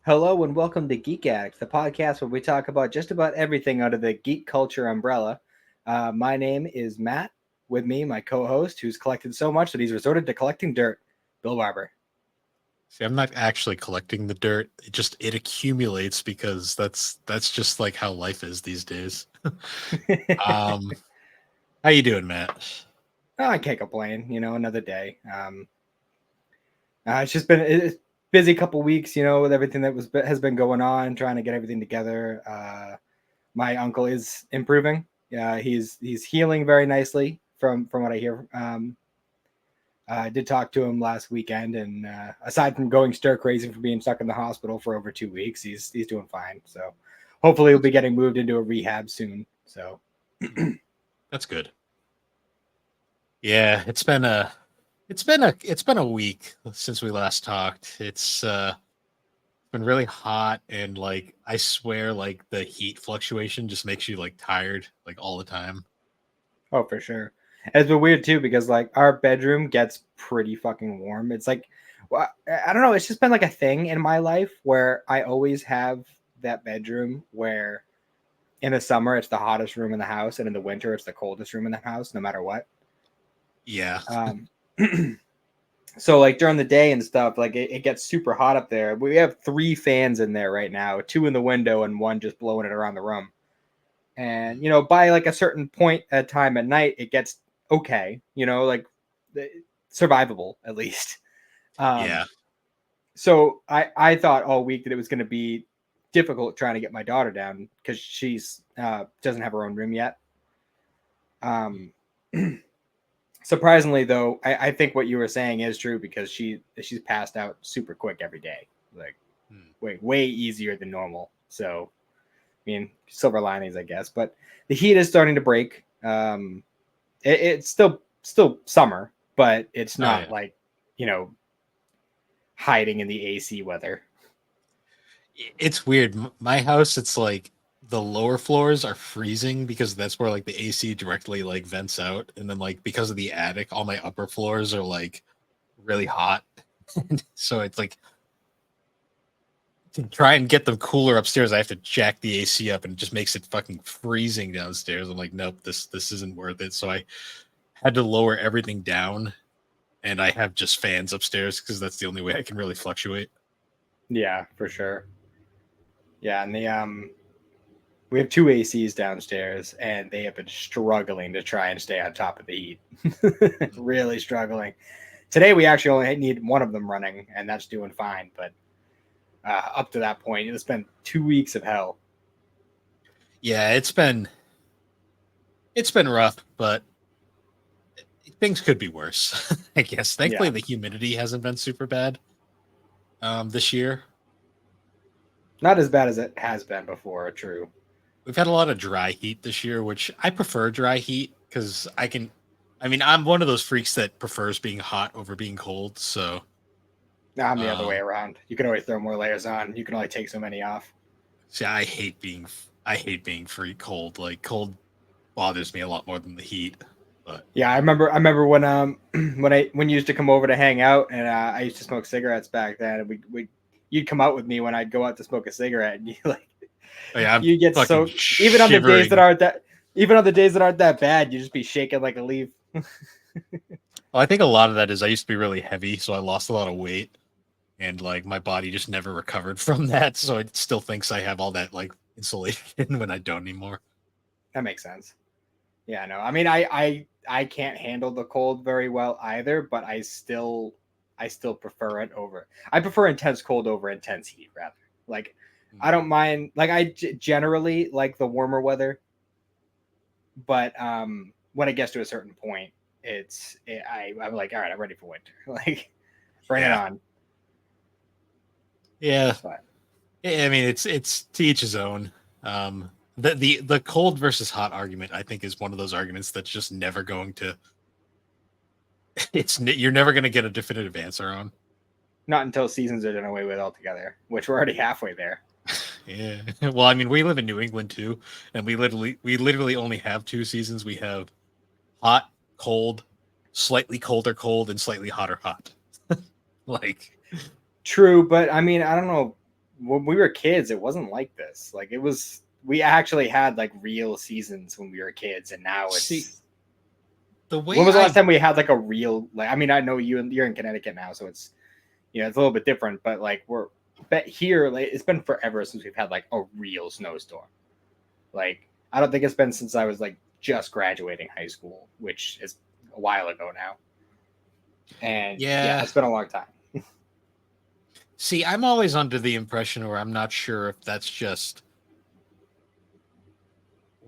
Hello and welcome to Geek Addicts, the podcast where we talk about just about everything under the geek culture umbrella. My name is Matt. With me, my co-host, who's collected so much that he's resorted to collecting dirt, Bill Barber. See, I'm not actually collecting the dirt. It accumulates because that's just like how life is these days. Um, how you doing, Matt? I can't complain. Another day. It's just been a busy couple weeks. With everything that has been going on, trying to get everything together. My uncle is improving. He's healing very nicely from what I hear. I did talk to him last weekend, and aside from going stir crazy for being stuck in the hospital for over 2 weeks, he's doing fine. So hopefully he'll be getting moved into a rehab soon. So That's good. Yeah, it's been a week since we last talked. It's been really hot and like I swear like the heat fluctuation just makes you like tired like all the time. oh, for sure. It's been weird too because like our bedroom gets pretty fucking warm. It's like, well, I don't know. It's just been like a thing in my life where I always have that bedroom where in the summer it's the hottest room in the house, and in the winter it's the coldest room in the house, no matter what. Yeah. Um, so like during the day and stuff, like it gets super hot up there. We have three fans in there right now, two in the window and one just blowing it around the room. And by like a certain point at time at night, it gets okay. Like survivable at least. Yeah. So I thought all week that it was going to be difficult trying to get my daughter down because she's doesn't have her own room yet. Um, Surprisingly though, I think what you were saying is true because she's passed out super quick every day, like Hmm. way easier than normal. So I mean, silver linings, I guess. But the heat is starting to break. It's still summer, but it's Oh not yeah. like you know hiding in the AC weather. It's weird. My house, it's like the lower floors are freezing because that's where like the AC directly like vents out, and then like because of the attic, all my upper floors are like really hot. So it's like to try and get them cooler upstairs, I have to jack the AC up, and it just makes it fucking freezing downstairs. I'm like, nope, this isn't worth it. So I had to lower everything down, and I have just fans upstairs because that's the only way I can really fluctuate. Yeah, for sure. Yeah, and the we have two ACs downstairs, and they have been struggling to try and stay on top of the heat. Really struggling. Today we actually only need one of them running, and that's doing fine. But up to that point, it's been 2 weeks of hell. Yeah, it's been rough, but things could be worse. I guess. Thankfully, Yeah, the humidity hasn't been super bad this year. not as bad as it has been before. True. We've had a lot of dry heat this year, which I prefer dry heat because I can. I mean, I'm one of those freaks that prefers being hot over being cold. So, Now I'm the other way um, around. You can always throw more layers on. You can only take so many off. see, I hate being free cold. Like cold bothers me a lot more than the heat. But Yeah, I remember when when you used to come over to hang out, and I used to smoke cigarettes back then. And we you'd come out with me when I'd go out to smoke a cigarette, and you like oh, yeah, I'm you get fucking so shivering. even on the days that aren't that bad, you just be shaking like a leaf. Well, I think a lot of that is I used to be really heavy, so I lost a lot of weight, and like my body just never recovered from that. So it still thinks I have all that like insulation when I don't anymore. That makes sense. Yeah, no. I mean, I can't handle the cold very well either, but I still prefer it over. I prefer intense cold over intense heat rather. Like I don't mind like generally like the warmer weather, but when it gets to a certain point, I'm like, all right, I'm ready for winter. Like bring it Yeah, on. yeah. But I mean, it's to each his own. The cold versus hot argument, I think, is one of those arguments that's just never going to. You're never going to get a definitive answer on. not until seasons are done away with altogether, which we're already halfway there. Yeah. Well, I mean, we live in New England too, and we literally only have two seasons. We have hot, cold, slightly colder cold, and slightly hotter hot. Like, True, but I mean, I don't know. when we were kids, it wasn't like this. Like it was, we actually had like real seasons when we were kids, and now See, it's. the When way was the last I time we had like a real? Like, I mean, I know you're in Connecticut now, so it's it's a little bit different. But like but here, like it's been forever since we've had like a real snowstorm. Like I don't think it's been since I was like just graduating high school, which is a while ago now. And yeah, yeah. it's been a long time. See, I'm always under the impression, or I'm not sure if that's just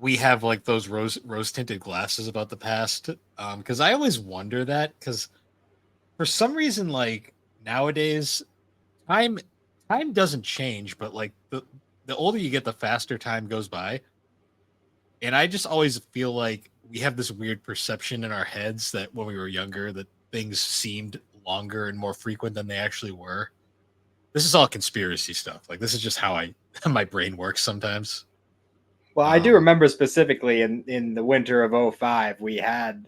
we have like those rose tinted glasses about the past. Because I always wonder that because for some reason, like nowadays, time time doesn't change, but like the older you get, the faster time goes by. And I just always feel like we have this weird perception in our heads that when we were younger, that things seemed longer and more frequent than they actually were. This is all conspiracy stuff. Like this is just how I my brain works sometimes. Well, I do Um, remember specifically in the winter of '05, we had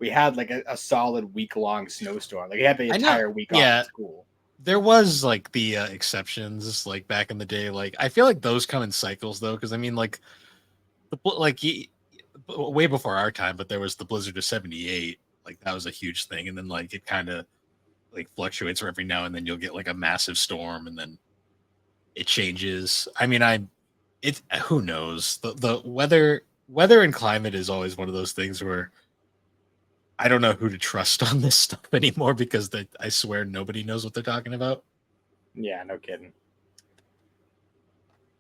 like a solid week long snowstorm. Like we had the I know, entire week off at yeah, school. there was like the exceptions, like back in the day. Like I feel like those come in cycles though, because I mean, like like way before our time, but there was the blizzard of '78. Like that was a huge thing, and then like it kind of like fluctuates every now and then. You'll get like a massive storm, and then it changes. I mean, it who knows the weather and climate is always one of those things where I don't know who to trust on this stuff anymore because I swear nobody knows what they're talking about. Yeah, no kidding.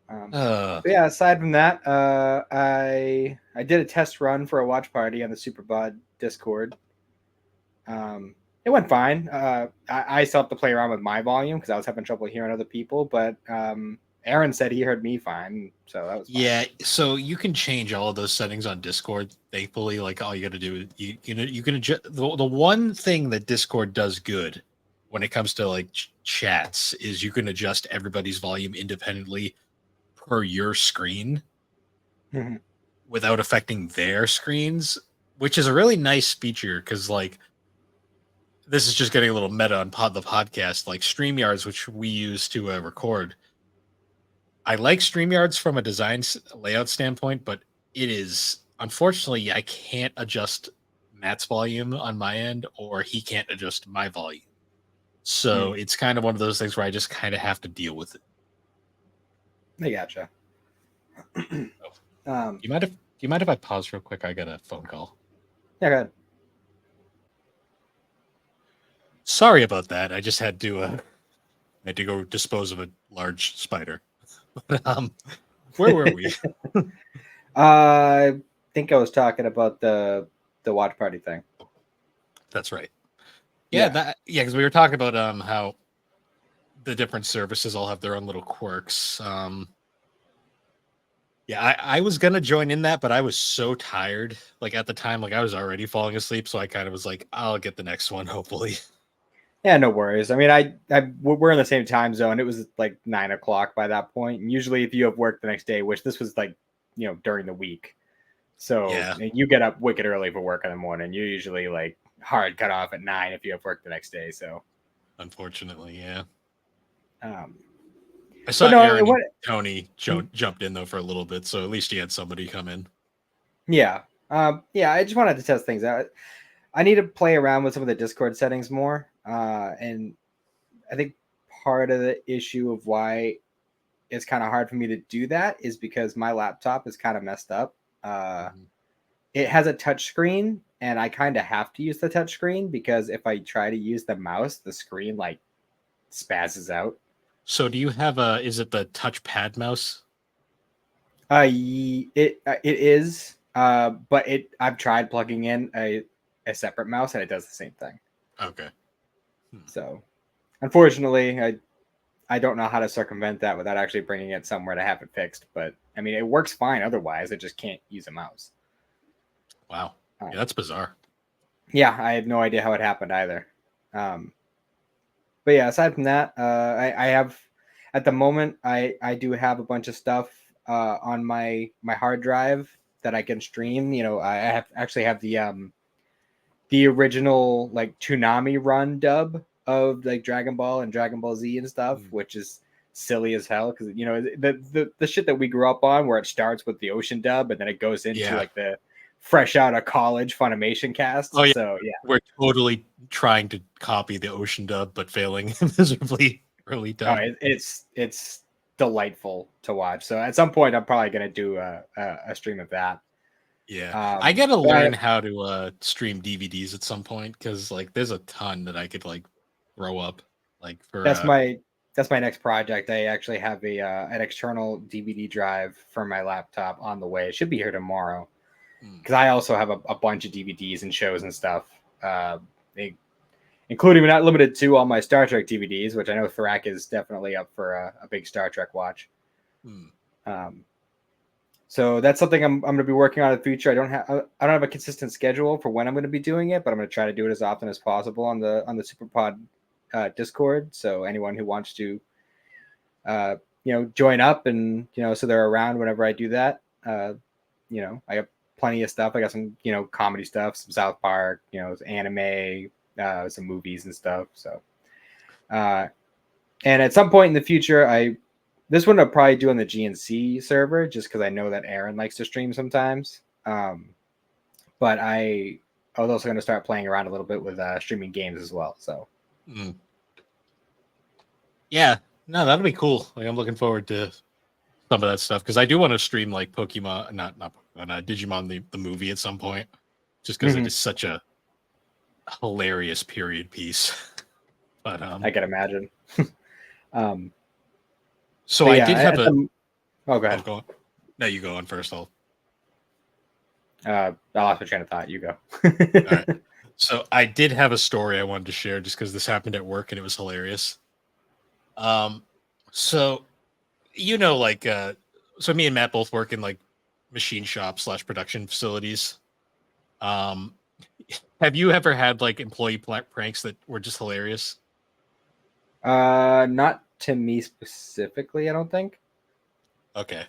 Uh, But yeah, aside from that, I did a test run for a watch party on the Superbud Discord. It went fine. I still have to play around with my volume because I was having trouble hearing other people, but Aaron said he heard me fine, so that was fine. yeah, so you can change all of those settings on Discord. Thankfully, like all you got to do is you can adjust the one thing that Discord does good when it comes to like chats is you can adjust everybody's volume independently per your screen Mhm. without affecting their screens, which is a really nice feature because like this is just getting a little meta on the podcast, like StreamYards, which we use to record. I like StreamYards from a design layout standpoint, but it is unfortunately I can't adjust Matt's volume on my end, or he can't adjust my volume. So Mm, it's kind of one of those things where I just kind of have to deal with it. I gotcha. Oh, um, do you mind if I pause real quick? I got a phone call. yeah, go ahead. Sorry about that. I just had to go dispose of a large spider. Where were we? I think I was talking about the watch party thing. That's right. Yeah. Yeah, because we were talking about how the different services all have their own little quirks. Yeah, I was gonna join in that, but I was so tired. Like at the time, like I was already falling asleep, so I kind of was like, I'll get the next one, hopefully. Yeah, no worries. I mean, we're in the same time zone. It was like 9 o'clock by that point. And usually, if you have work the next day, which this was like, during the week, so Yeah, you get up wicked early for work in the morning. You usually like hard cut off at 9 if you have work the next day. So, unfortunately, yeah. um, I but saw no, Aaron and what? Tony jumped in though for a little bit, so at least he had somebody come in. Yeah, yeah. I just wanted to test things out. I need to play around with some of the Discord settings more, and I think part of the issue of why it's kind of hard for me to do that is because my laptop is kind of messed up. Uh, Mhm. it has a touch screen, and I kind of have to use the touch screen because if I try to use the mouse, the screen like spazzes out. So do you have a? Is it the touchpad mouse? It is, but I've tried plugging in a separate mouse and it does the same thing. Okay. Hmm. So unfortunately, I don't know how to circumvent that without actually bringing it somewhere to have it fixed. But I mean, it works fine otherwise. I just can't use a mouse. Wow. Um, Yeah, that's bizarre. yeah, I have no idea how it happened either. Um, but yeah, aside from that, I have at the moment I do have a bunch of stuff on my hard drive that I can stream. I actually have the original like Toonami run dub of like Dragon Ball and Dragon Ball Z and stuff, Hmm. which is silly as hell because the shit that we grew up on, where it starts with the Ocean dub and then it goes into Yeah. like the fresh out of college Funimation Oh cast. yeah. So yeah, We're totally trying to copy the Ocean dub, but failing miserably early oh, dub. it's delightful to watch. So at some point, I'm probably gonna do a stream of that. Yeah, I gotta But learn how to stream DVDs at some point because like there's a ton that I could like throw up like for that's my next project. I actually have an external DVD drive for my laptop on the way. It should be here tomorrow hmm, because I also have a bunch of DVDs and shows and stuff, they, including but not limited to all my Star Trek DVDs, which I know Thrak is definitely up for a big Star Trek watch. hmm. Um, so that's something I'm going to be working on in the future. I don't have a consistent schedule for when I'm going to be doing it, but I'm going to try to do it as often as possible on the SuperPod Discord. So anyone who wants to join up and so they're around whenever I do that. I got plenty of stuff. I got some comedy stuff, some South Park, anime, some movies and stuff. So and at some point in the future, this one I'll probably do on the GNC server just because I know that Aaron likes to stream sometimes. But I was also going to start playing around a little bit with streaming games as well. So Hmm. Yeah, no, that'll be cool. Like I'm looking forward to some of that stuff because I do want to stream like Pokemon, not Pokemon, Digimon the movie at some point, just because it is such a hilarious period piece. But I can imagine. so but I yeah, did have a. Oh, go Oh, ahead. go on. No, you go on first. I'll. I lost my train of thought. You go. All right. So I did have a story I wanted to share just because this happened at work and it was hilarious. So like so me and Matt both work in like machine shop / production facilities. Um, have you ever had like employee pranks that were just hilarious? Not to me specifically, I don't think. Okay.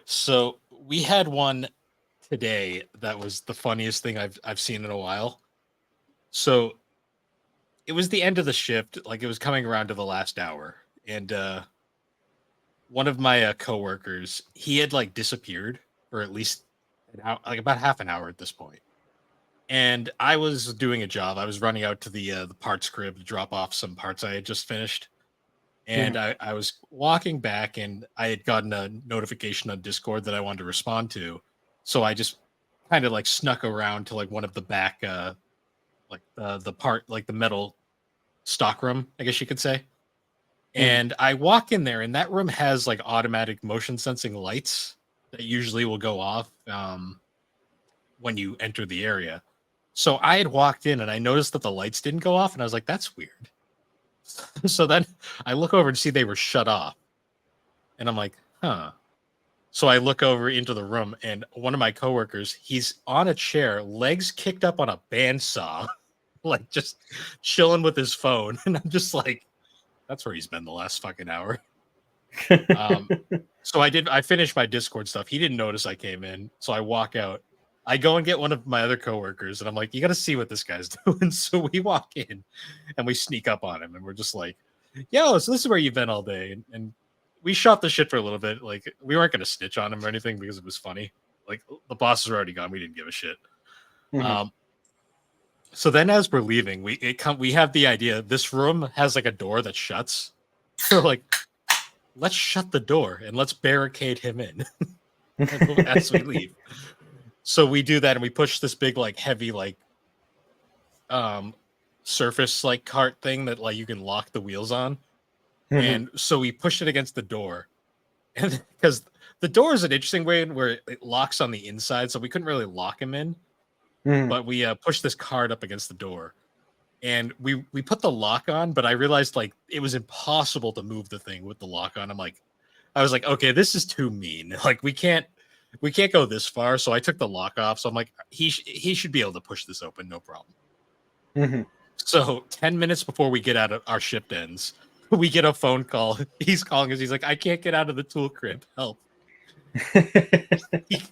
So we had one today that was the funniest thing I've seen in a while. So it was the end of the shift, like it was coming around to the last hour, and one of my coworkers, he had like disappeared for at least an hour, like about half an hour at this point. And I was doing a job. I was running out to the parts crib to drop off some parts I had just finished. And Mhm. I was walking back and I had gotten a notification on Discord that I wanted to respond to. So I just kind of like snuck around to like one of the back like the part like the metal stock room, I guess you could say. Mhm. And I walk in there and that room has like automatic motion sensing lights that usually will go off when you enter the area. So I had walked in and I noticed that the lights didn't go off and I was like, that's weird. So then I look over and see they were shut off. And I'm like, huh. So I look over into the room and one of my coworkers, he's on a chair, legs kicked up on a bandsaw, like just chilling with his phone. And I'm just like, that's where he's been the last fucking hour. Um, so I finished my Discord stuff. He didn't notice I came in. So I walk out. I go and get one of my other coworkers and I'm like, you got to see what this guy's doing. So we walk in and we sneak up on him and we're just like, yo, so this is where you've been all day. And we shot the shit for a little bit. Like we weren't going to snitch on him or anything because it was funny. Like the bosses were already gone. We didn't give a shit. Mhm. So then as we're leaving, we have the idea this room has like a door that shuts. So like, let's shut the door and let's barricade him in as we leave. So we do that and we push this big like heavy like um surface like cart thing that like you can lock the wheels on. Mhm. And so we pushed it against the door. And because the door is an interesting way where it locks on the inside, so we couldn't really lock him in, Mhm. but we pushed this cart up against the door. And we put the lock on, but I realized like it was impossible to move the thing with the lock on. I was like, okay, this is too mean. Like we can't go this far. So I took the lock off. So I'm like, he should be able to push this open, no problem. Mhm. So 10 minutes before we get out of our shift ends, we get a phone call. He's calling us. He's like, I can't get out of the tool crib. Help.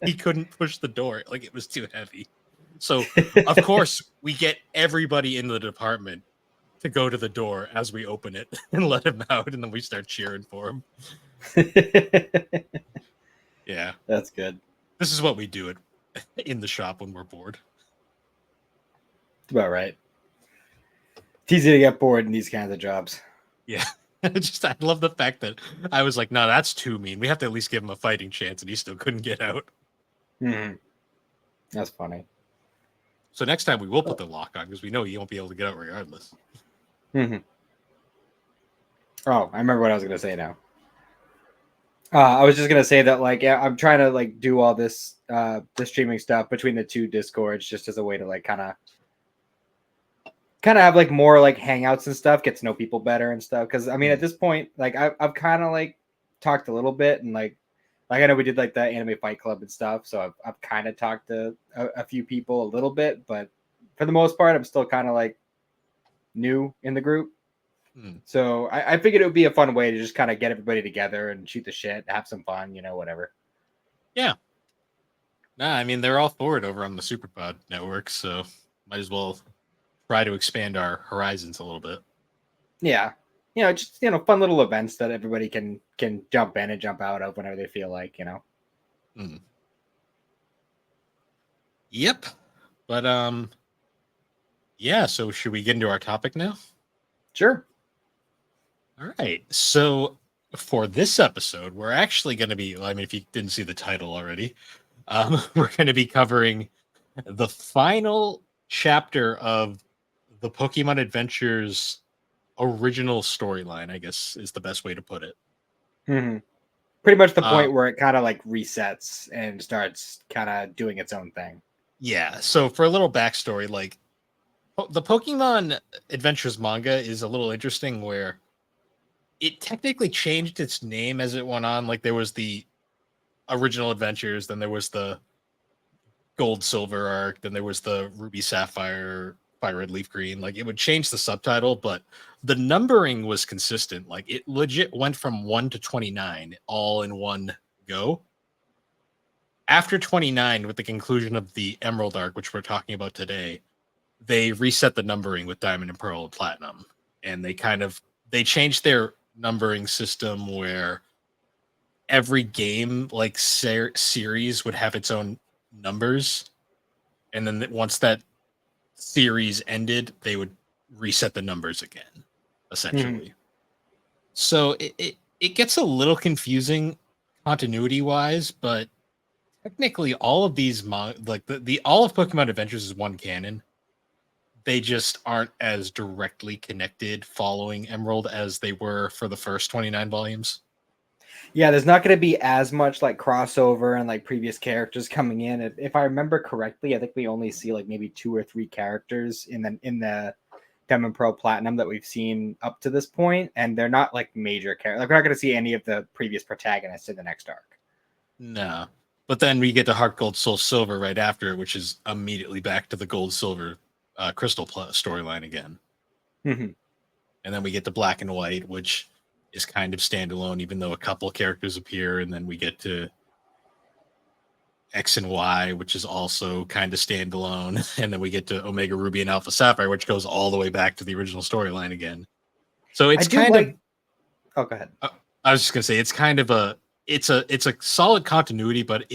He couldn't push the door. Like it was too heavy. So of course we get everybody in the department to go to the door as we open it and let him out, and then we start cheering for him. Yeah, That's good. this is what we do it in the shop when we're bored. It's about right. It's easy to get bored in these kinds of jobs. Yeah. I love the fact that I was like, no, that's too mean. We have to at least give him a fighting chance, and he still couldn't get out. Mm-hmm. That's funny. So next time we will put the lock on because we know he won't be able to get out regardless. Mm-hmm. Oh, I remember what I was gonna say now. I was just gonna say that like yeah, I'm trying to like do all this the streaming stuff between the two discords just as a way to like kind of have like more like hangouts and stuff, get to know people better and stuff. Because I mean, at this point, like I've kind of like talked a little bit and like I know we did like the anime fight club and stuff, so I've kind of talked to a few people a little bit, but for the most part, I'm still kind of like new in the group. So I figured it would be a fun way to just kind of get everybody together and shoot the shit, have some fun, you know, whatever. Yeah. Nah, I mean, they're all for it over on the Superpod network, so might as well try to expand our horizons a little bit. Yeah. You know, just, you know, fun little events that everybody can jump in and jump out of whenever they feel like, you know. Yep. But yeah, so should we get into our topic now? Sure. All right. So for this episode, we're actually going to be, I mean, if you didn't see the title already, we're going to be covering the final chapter of the Pokemon Adventures original storyline, I guess is the best way to put it. Mm-hmm. Pretty much the point where it kind of like resets and starts kind of doing its own thing. Yeah. So for a little backstory, like the Pokemon Adventures manga is a little interesting where it technically changed its name as it went on. Like there was the original Adventures, then there was the Gold Silver arc, then there was the Ruby Sapphire, Fire Red Leaf Green. Like it would change the subtitle, but the numbering was consistent. Like it legit went from 1 to 29 all in one go. After 29, with the conclusion of the Emerald arc, which we're talking about today, they reset the numbering with Diamond and Pearl and Platinum. And they changed their numbering system where every game like series would have its own numbers, and then once that series ended they would reset the numbers again essentially. So it gets a little confusing continuity wise, but technically all of these like the all of Pokemon Adventures is one canon. They just aren't as directly connected following Emerald as they were for the first 29 volumes. Yeah, there's not going to be as much like crossover and like previous characters coming in. If I remember correctly, I think we only see like maybe 2 or 3 characters in the Diamond Pro Platinum that we've seen up to this point, and they're not like major characters. Like we're not going to see any of the previous protagonists in the next arc. No, but then we get to Heart Gold Soul Silver right after, which is immediately back to the Gold Silver Crystal storyline again. Mm-hmm. And then we get to Black and White, which is kind of standalone, even though a couple of characters appear. And then we get to X and Y, which is also kind of standalone. And then we get to Omega Ruby and Alpha Sapphire, which goes all the way back to the original storyline again. So it's kind of. Oh, go ahead. I was just gonna say it's kind of it's a solid continuity, but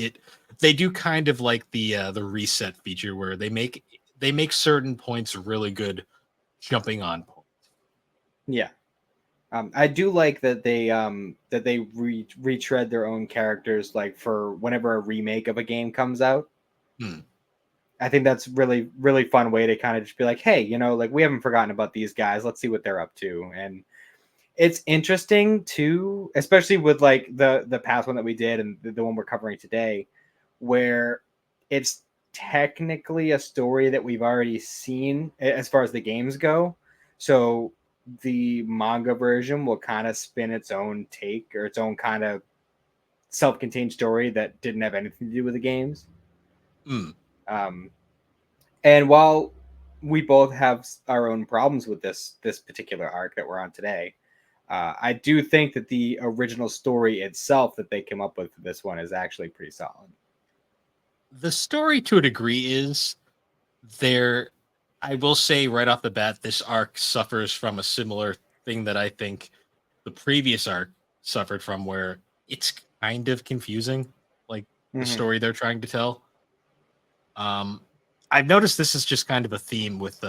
they do kind of like the reset feature where they make certain points really good jumping on point. Yeah. I do like that they retread their own characters like for whenever a remake of a game comes out. I think that's really really fun way to kind of just be like, hey, you know, like we haven't forgotten about these guys. Let's see what they're up to. And it's interesting too, especially with like the past one that we did and the one we're covering today, where it's technically a story that we've already seen as far as the games go. So the manga version will kind of spin its own take or its own kind of self-contained story that didn't have anything to do with the games. And while we both have our own problems with this particular arc that we're on today, I do think that the original story itself that they came up with for this one is actually pretty solid. The story, to a degree, is there. I will say right off the bat, this arc suffers from a similar thing that I think the previous arc suffered from, where it's kind of confusing, like the Hmm. story they're trying to tell. Um, I've noticed this is just kind of a theme with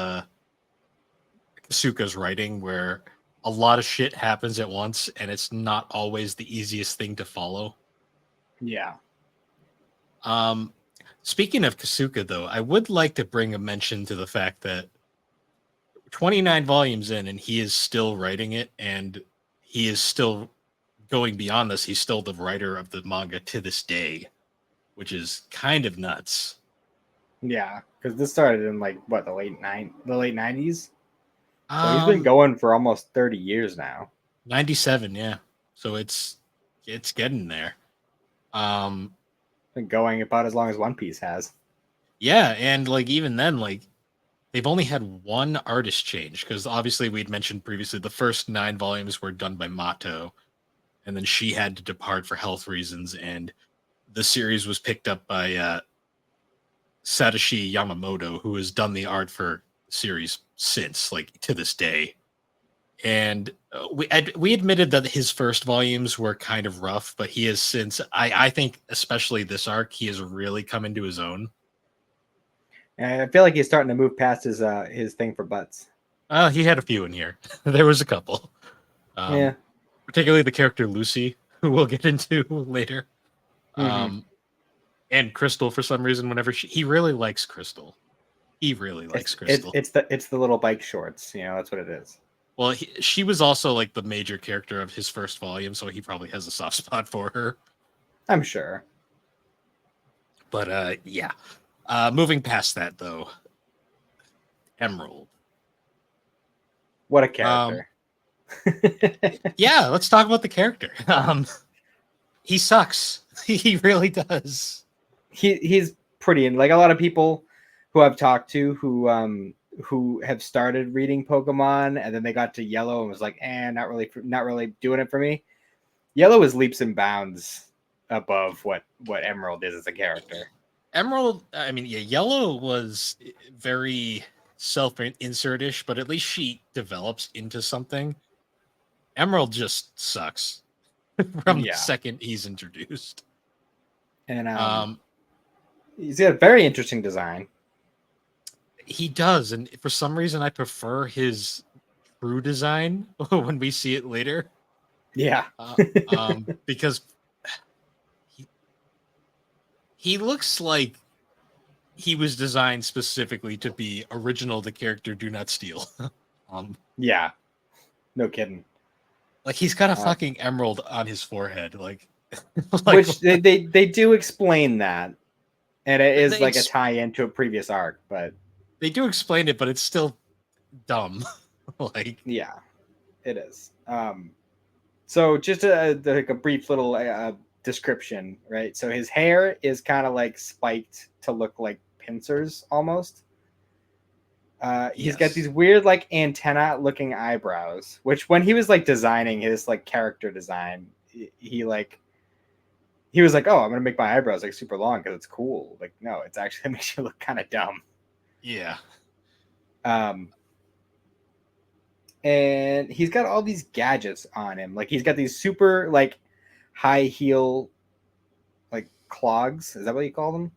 Kasuka's writing, where a lot of shit happens at once, and it's not always the easiest thing to follow. Yeah. Um, Speaking of Kasuka, though, I would like to bring a mention to the fact that 29 volumes in, and he is still writing it, and he is still going beyond this. He's still the writer of the manga to this day, which is kind of nuts. Yeah, because this started in like what the late '90s. So he's been Um, going for almost 30 years now. 97, yeah. So it's getting there. Um, Been going about as long as One Piece has. yeah, and like even then, like they've only had one artist change, because obviously we'd mentioned previously the first 9 volumes were done by Mato, and then she had to depart for health reasons, and the series was picked up by Satoshi Yamamoto, who has done the art for the series since, like to this day. And we admitted that his first volumes were kind of rough, but he has since, I think especially this arc, he has really come into his own. And I feel like he's starting to move past his thing for butts. He had a few in here. There was a couple, Yeah. um, particularly the character Lucy, who we'll get into later. Hmm. Um, and Crystal, for some reason, whenever he really likes Crystal, he really It's likes it, Crystal. it's the little bike shorts. That's what it is. Well, she was also like the major character of his first volume, so he probably has a soft spot for her. I'm sure. But yeah. Moving past that though, Emerald. What a Um, character. yeah, let's talk about the character. He sucks. He really does. He's pretty, and like a lot of people who I've talked to who have started reading Pokemon and then they got to Yellow and was like, not really doing it for me. Yellow is leaps and bounds above what Emerald is as a character. Emerald, I mean, yeah, Yellow was very self-insert-ish, but at least she develops into something. Emerald just sucks from the Yeah, second he's introduced. and Um, he's got a very interesting design. he does, and for some reason, I prefer his true design when we see it later. Yeah. Because he he looks like he was designed specifically to be original. The character Do Not Steal. um, Yeah, no kidding. like he's got a Uh, fucking emerald on his forehead. Like, like which they do explain that, and it is they like a tie-in to a previous arc, but they do explain it, but it's still dumb. Like, yeah, it is. So just like a brief little description, right? So his hair is kind of like spiked to look like pincers almost. He's got yes, these weird like antenna looking eyebrows, which when he was like designing his like character design, he was like, oh, I'm gonna make my eyebrows like super long because it's cool. Like, no, it's actually it makes you look kind of dumb. yeah, Um, and he's got all these gadgets on him. Like he's got these super like high heel like clogs. Is that what you call them?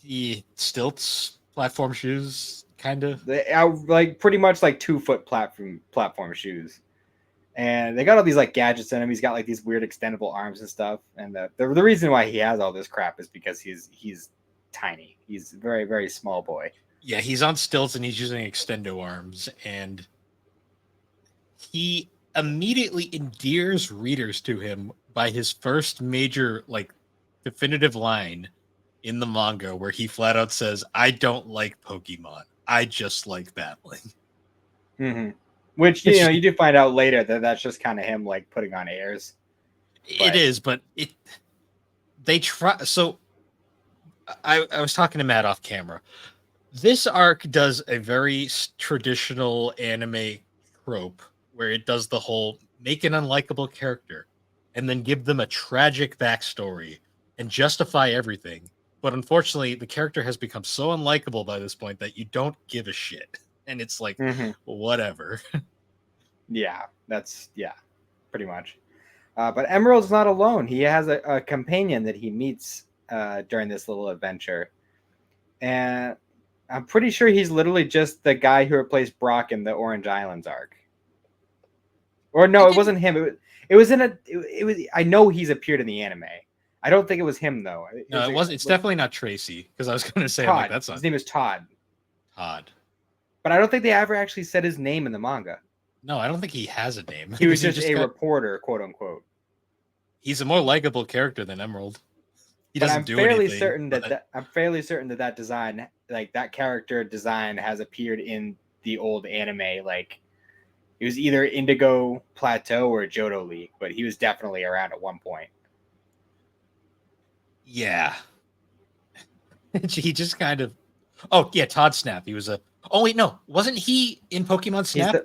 he stilts, platform shoes, kind of. They are like pretty much like 2 foot platform shoes. And they got all these like gadgets in him. He's got like these weird extendable arms and stuff. And the reason why he has all this crap is because he's tiny. He's a very, very small boy. Yeah, he's on stilts and he's using extendo arms, and he immediately endears readers to him by his first major, like, definitive line in the manga, where he flat out says, "I don't like Pokemon. I just like battling." Mm-hmm. Which It's, you do find out later that that's just kind of him like putting on airs. it But is, but they try. So I was talking to Matt off camera. This arc does a very traditional anime trope, where it does the whole make an unlikable character and then give them a tragic backstory and justify everything. but unfortunately, the character has become so unlikable by this point that you don't give a shit, and it's like Hmm. whatever. Yeah, pretty much. But Emerald's not alone. He has a companion that he meets during this little adventure, and I'm pretty sure he's literally just the guy who replaced Brock in the Orange Islands arc. Or I no, it didn't. wasn't him. It was in a. It was. I know he's appeared in the anime. I don't think it was him though. No, it wasn't. It's definitely not Tracy because I was going to say I'm like Todd. that's His not name is Todd. Todd. But I don't think they ever actually said his name in the manga. No, I don't think he has a name. He was He just just a got. reporter, quote unquote. He's a more likable character than Emerald. He But doesn't do anything. But I'm fairly certain that design, like that character design, has appeared in the old anime. Like it was either Indigo Plateau or Johto League, but he was definitely around at one point. yeah, he just kind of. Oh yeah, Todd Snap. He was a. Oh wait, no, wasn't he in Pokemon He's Snap?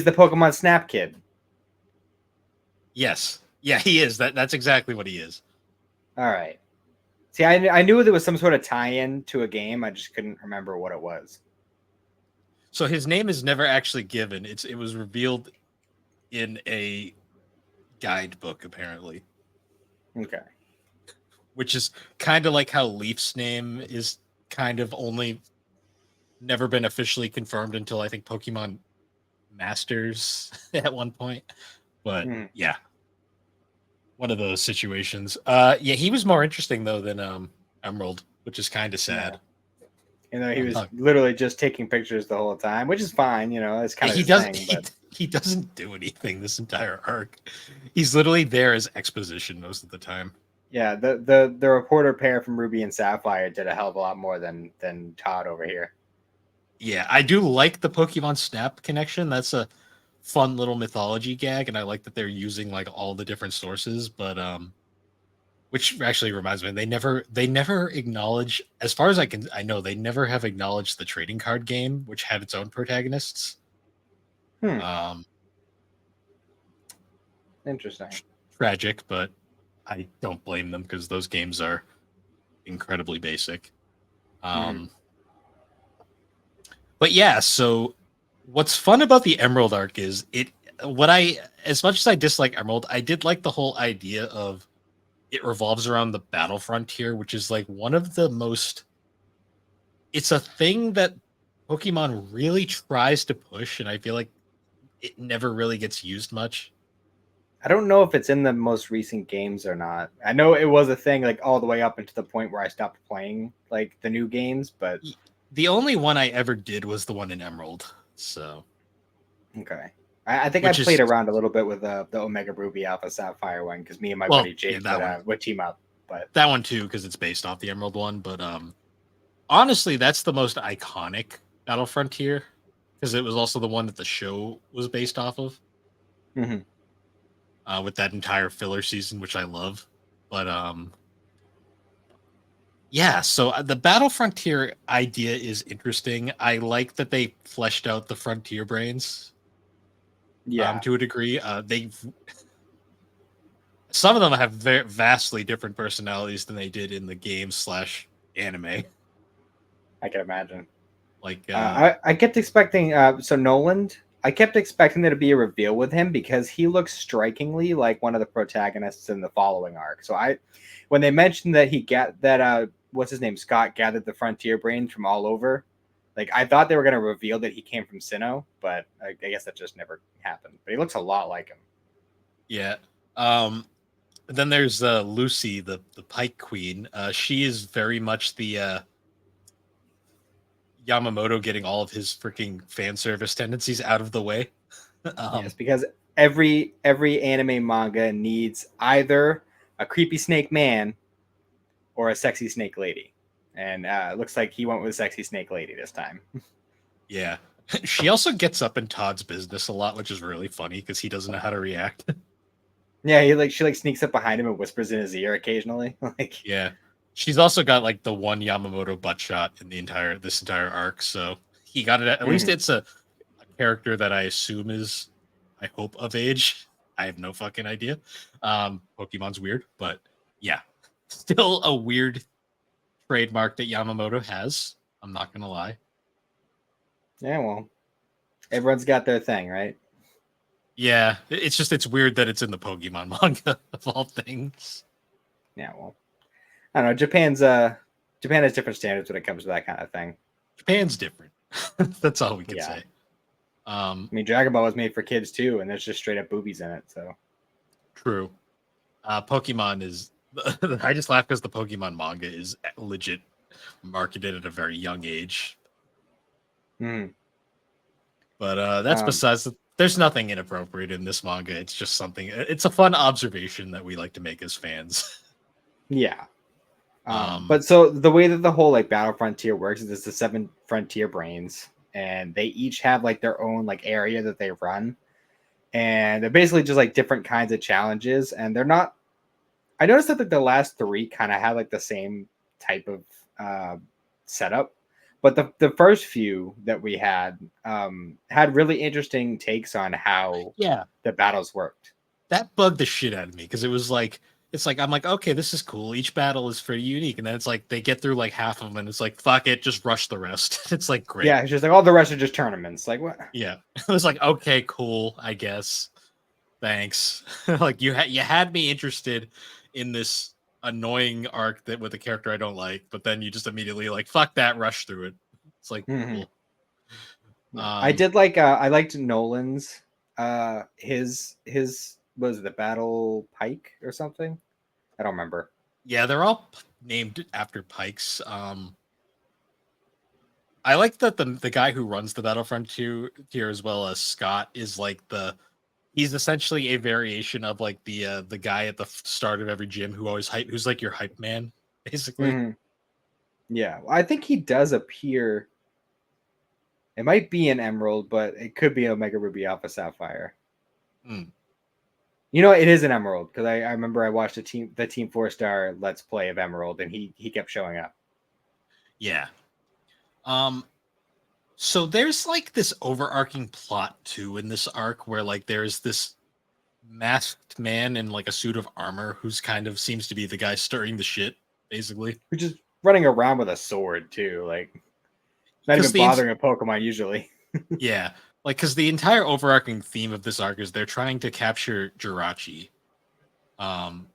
the Pokemon Snap kid. Yes. Yeah, he is. That's exactly what he is. All right. See, I knew there was some sort of tie-in to a game. I just couldn't remember what it was. So his name is never actually given. It was revealed in a guidebook apparently, Okay. which is kind of like how Leaf's name is kind of only never been officially confirmed until I think Pokemon Masters at one point. But Mm. yeah, one of those situations. Yeah, he was more interesting though than Emerald, which is kind of sad. You know, he was literally just taking pictures the whole time, which is fine. You know, it's kind of he his does thing. he, But he doesn't do anything this entire arc. He's literally there as exposition most of the time. yeah, the reporter pair from Ruby and Sapphire did a hell of a lot more than Todd over here. Yeah, I do like the Pokemon Snap connection. That's a fun little mythology gag, and I like that they're using like all the different sources. But which actually reminds me, they never acknowledge, as far as I know, they never have acknowledged the trading card game, which had its own protagonists. Hmm. Um, Interesting. Tragic, but I don't blame them because those games are incredibly basic. Mm-hmm. But yeah, so what's fun about the Emerald arc is what I as much as I dislike Emerald, I did like the whole idea of it revolves around the battle frontier, which is like one of the most it's a thing that Pokemon really tries to push, and I feel like it never really gets used much. I don't know if it's in the most recent games or not. I know it was a thing like all the way up into the point where I stopped playing like the new games, but The only one I ever did was the one in Emerald. So okay. I think I which played is around a little bit with the Omega Ruby Alpha Sapphire one because me and my well, buddy yeah, Jake that one. would team up. But That one too, because it's based off the Emerald one. But honestly, that's the most iconic Battle Frontier because it was also the one that the show was based off of. mm-hmm. With that entire filler season, which I love. But yeah, so the Battle Frontier idea is interesting. I like that they fleshed out the Frontier brains Yeah, to a degree. They some of them have vastly different personalities than they did in the game slash anime. I can imagine. Like I kept expecting so Noland. I kept expecting there to be a reveal with him because he looks strikingly like one of the protagonists in the following arc. So when they mentioned that he get that what's his name, Scott, gathered the frontier brains from all over, like I thought they were gonna reveal that he came from Sinnoh, but I guess that just never happened. But he looks a lot like him. yeah. Then there's Lucy, the Pike Queen. She is very much the Yamamoto getting all of his freaking fan service tendencies out of the way. Yes, because every anime manga needs either a creepy snake man or a sexy snake lady, and it looks like he went with a sexy snake lady this time. Yeah. She also gets up in Todd's business a lot, which is really funny because he doesn't know how to react. Yeah, she like sneaks up behind him and whispers in his ear occasionally. Like, Yeah. She's also got like the one Yamamoto butt shot in this entire arc, so he got it at least it's a character that I assume is I hope of age. I have no fucking idea. Pokemon's weird, but yeah. Still a weird trademark that Yamamoto has. I'm not gonna lie. Yeah, well, everyone's got their thing, right? Yeah, it's weird that it's in the Pokemon manga of all things. Yeah, well, I don't know. Japan has different standards when it comes to that kind of thing. Japan's different. That's all we can Yeah, say. Um, I mean, Dragon Ball was made for kids too, and there's just straight up boobies in it. So True. Pokemon is. I just laugh because the Pokemon manga is legit marketed at a very young age. mm. But that's um, besides. There's nothing inappropriate in this manga. It's just something. It's a fun observation that we like to make as fans. yeah. Um, But so the way that the whole like battle frontier works is it's the 7 frontier brains, and they each have like their own like area that they run, and they're basically just like different kinds of challenges, and they're not. I noticed that the last three kind of had like the same type of uh, setup, but the first few that we had really interesting takes on how yeah, the battles worked. that bugged the shit out of me because it's like I'm like, okay, this is cool. Each battle is pretty unique, and then it's like they get through like half of them, and it's like fuck it, just rush the rest. It's like great. Yeah, it's just like all the rest are just tournaments. Like what? Yeah, it was like okay, cool, I guess. Thanks. Like you had me interested in this annoying arc that with a character I don't like, but then you just immediately like fuck that, rush through it. It's like Mm-hmm. cool. Yeah. I Um, did I liked Nolan's his was it the Battle Pike or something? I don't remember. yeah, they're all named after pikes. I like that the guy who runs the Battlefront here as well as Scott is like he's essentially a variation of like the guy at the start of every gym who always hype who's like your hype man basically. Hmm. Yeah, I think he does appear. It might be an Emerald, but it could be Omega Ruby Alpha Sapphire. Mm, You know, it is an Emerald because I remember I watched the Team 4 Star Let's Play of Emerald, and he kept showing up. yeah. Um so there's like this overarching plot too in this arc where like there's this masked man in like a suit of armor who's kind of seems to be the guy stirring the shit basically. Who's just running around with a sword too, like not Because even the bothering a Pokemon usually. Yeah, like because the entire overarching theme of this arc is they're trying to capture Jirachi, um,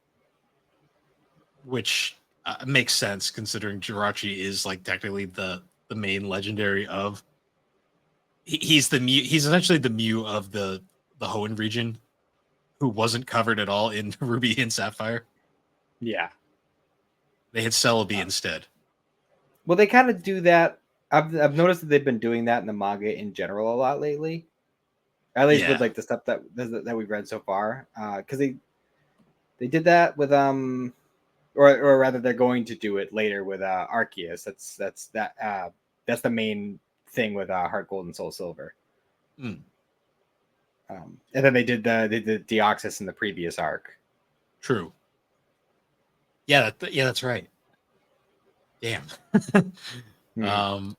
which makes sense considering Jirachi is like technically the main legendary of. He's the Mew. He's essentially the Mew of the Hoenn region, who wasn't covered at all in Ruby and Sapphire. Yeah. They had Celebi Uh, instead. well, they kind of do that. I've noticed that they've been doing that in the manga in general a lot lately. At least with Yeah, like the stuff that we've read so far. Because they did that with or rather they're going to do it later with Arceus. That's the main thing with Heart Gold and Soul Silver. mm, And then they did Deoxys in the previous arc. true. Yeah, yeah, that's right. Damn. Hmm. um,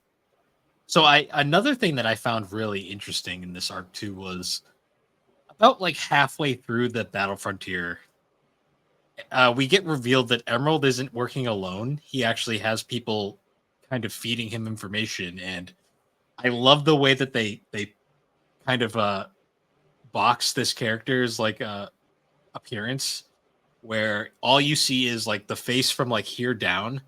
so I another thing that I found really interesting in this arc too was about like halfway through the Battle Frontier, we get revealed that Emerald isn't working alone. He actually has people kind of feeding him information, and I love the way that they kind of box this character's like appearance, where all you see is like the face from like here down,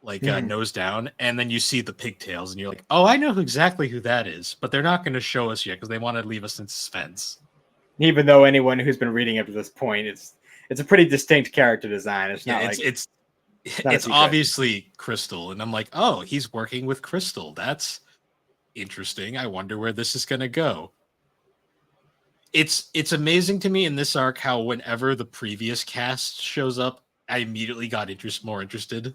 like Hmm. nose down, and then you see the pigtails, and you're like, oh, I know exactly who that is, but they're not going to show us yet because they want to leave us in suspense. Even though anyone who's been reading up to this point, it's a pretty distinct character design. It's Yeah, not like it's not a it's secret. obviously Crystal, and I'm like, oh, he's working with Crystal. That's interesting. I wonder where this is going to go. It's amazing to me in this arc how whenever the previous cast shows up, I immediately got more interested.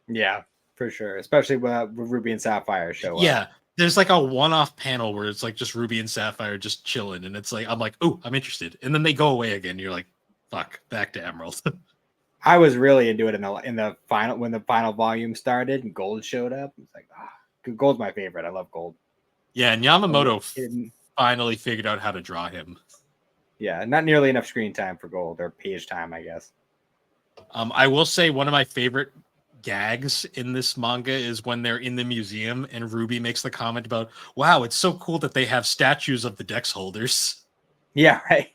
Yeah, for sure. Especially when Ruby and Sapphire show up. Yeah, there's like a one-off panel where it's like just Ruby and Sapphire just chilling, and it's like I'm like, oh, I'm interested, and then they go away again. You're like, fuck, back to Emerald. I was really into it in the final when the final volume started and Gold showed up. It's like, Gold's my favorite. I love Gold. Yeah, and Oh, Yamamoto hidden. finally figured out how to draw him. Yeah, not nearly enough screen time for Gold or page time, I guess. I will say one of my favorite gags in this manga is when they're in the museum and Ruby makes the comment about, "Wow, it's so cool that they have statues of the Dex holders." Yeah, right.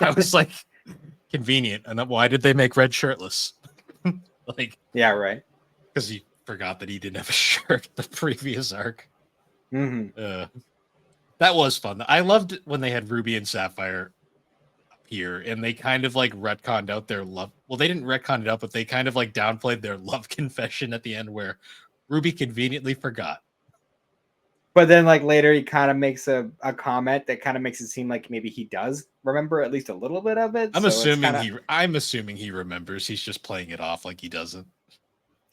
I was like, convenient. And why did they make Red shirtless? Like, Yeah, right. because he forgot that he didn't have a shirt the previous arc. Hmm. That was fun. I loved when they had Ruby and Sapphire here, and they kind of like retconned out their love. Well, they didn't retcon it out, but they kind of like downplayed their love confession at the end, where Ruby conveniently forgot. But then, like later, he kind of makes a comment that kind of makes it seem like maybe he does remember at least a little bit of it. So it's kind of I'm assuming he remembers. He's just playing it off like he doesn't.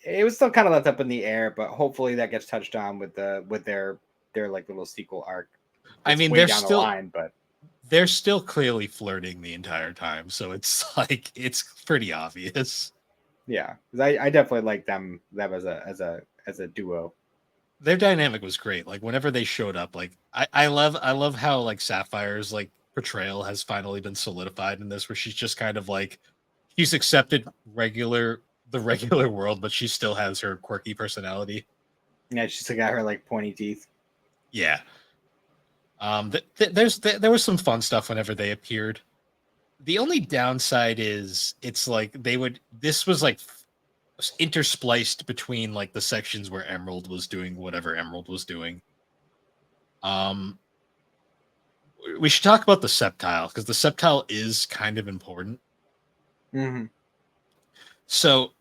it was still kind of left up in the air, but hopefully that gets touched on with their like little sequel arc. I It's mean, way down the line, but they're still clearly flirting the entire time, so it's like it's pretty obvious. yeah, 'cause I definitely like them as a duo. Their dynamic was great. Like whenever they showed up, like I love how like Sapphire's like portrayal has finally been solidified in this, where she's just kind of like she's accepted the regular world, but she still has her quirky personality. Yeah, she's got her like pointy teeth. Yeah. There was some fun stuff whenever they appeared. The only downside is it's like this was like interspliced between like the sections where Emerald was doing whatever Emerald was doing. Um, we should talk about the Sceptile because the Sceptile is kind of important. Mm-hmm. So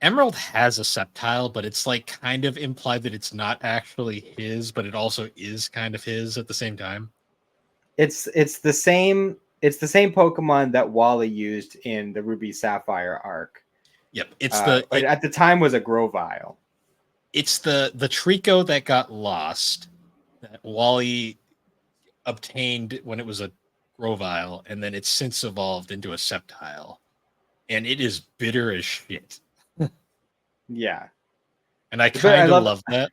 Emerald has a Sceptile, but it's like kind of implied that it's not actually his, but it also is kind of his at the same time. It's the same Pokemon that Wally used in the Ruby Sapphire arc. Yep, at the time was a Grovyle. It's the Trico that got lost that Wally obtained when it was a Grovyle, and then it's since evolved into a Sceptile, and it is bitter as shit. Yeah, and I kind of love that.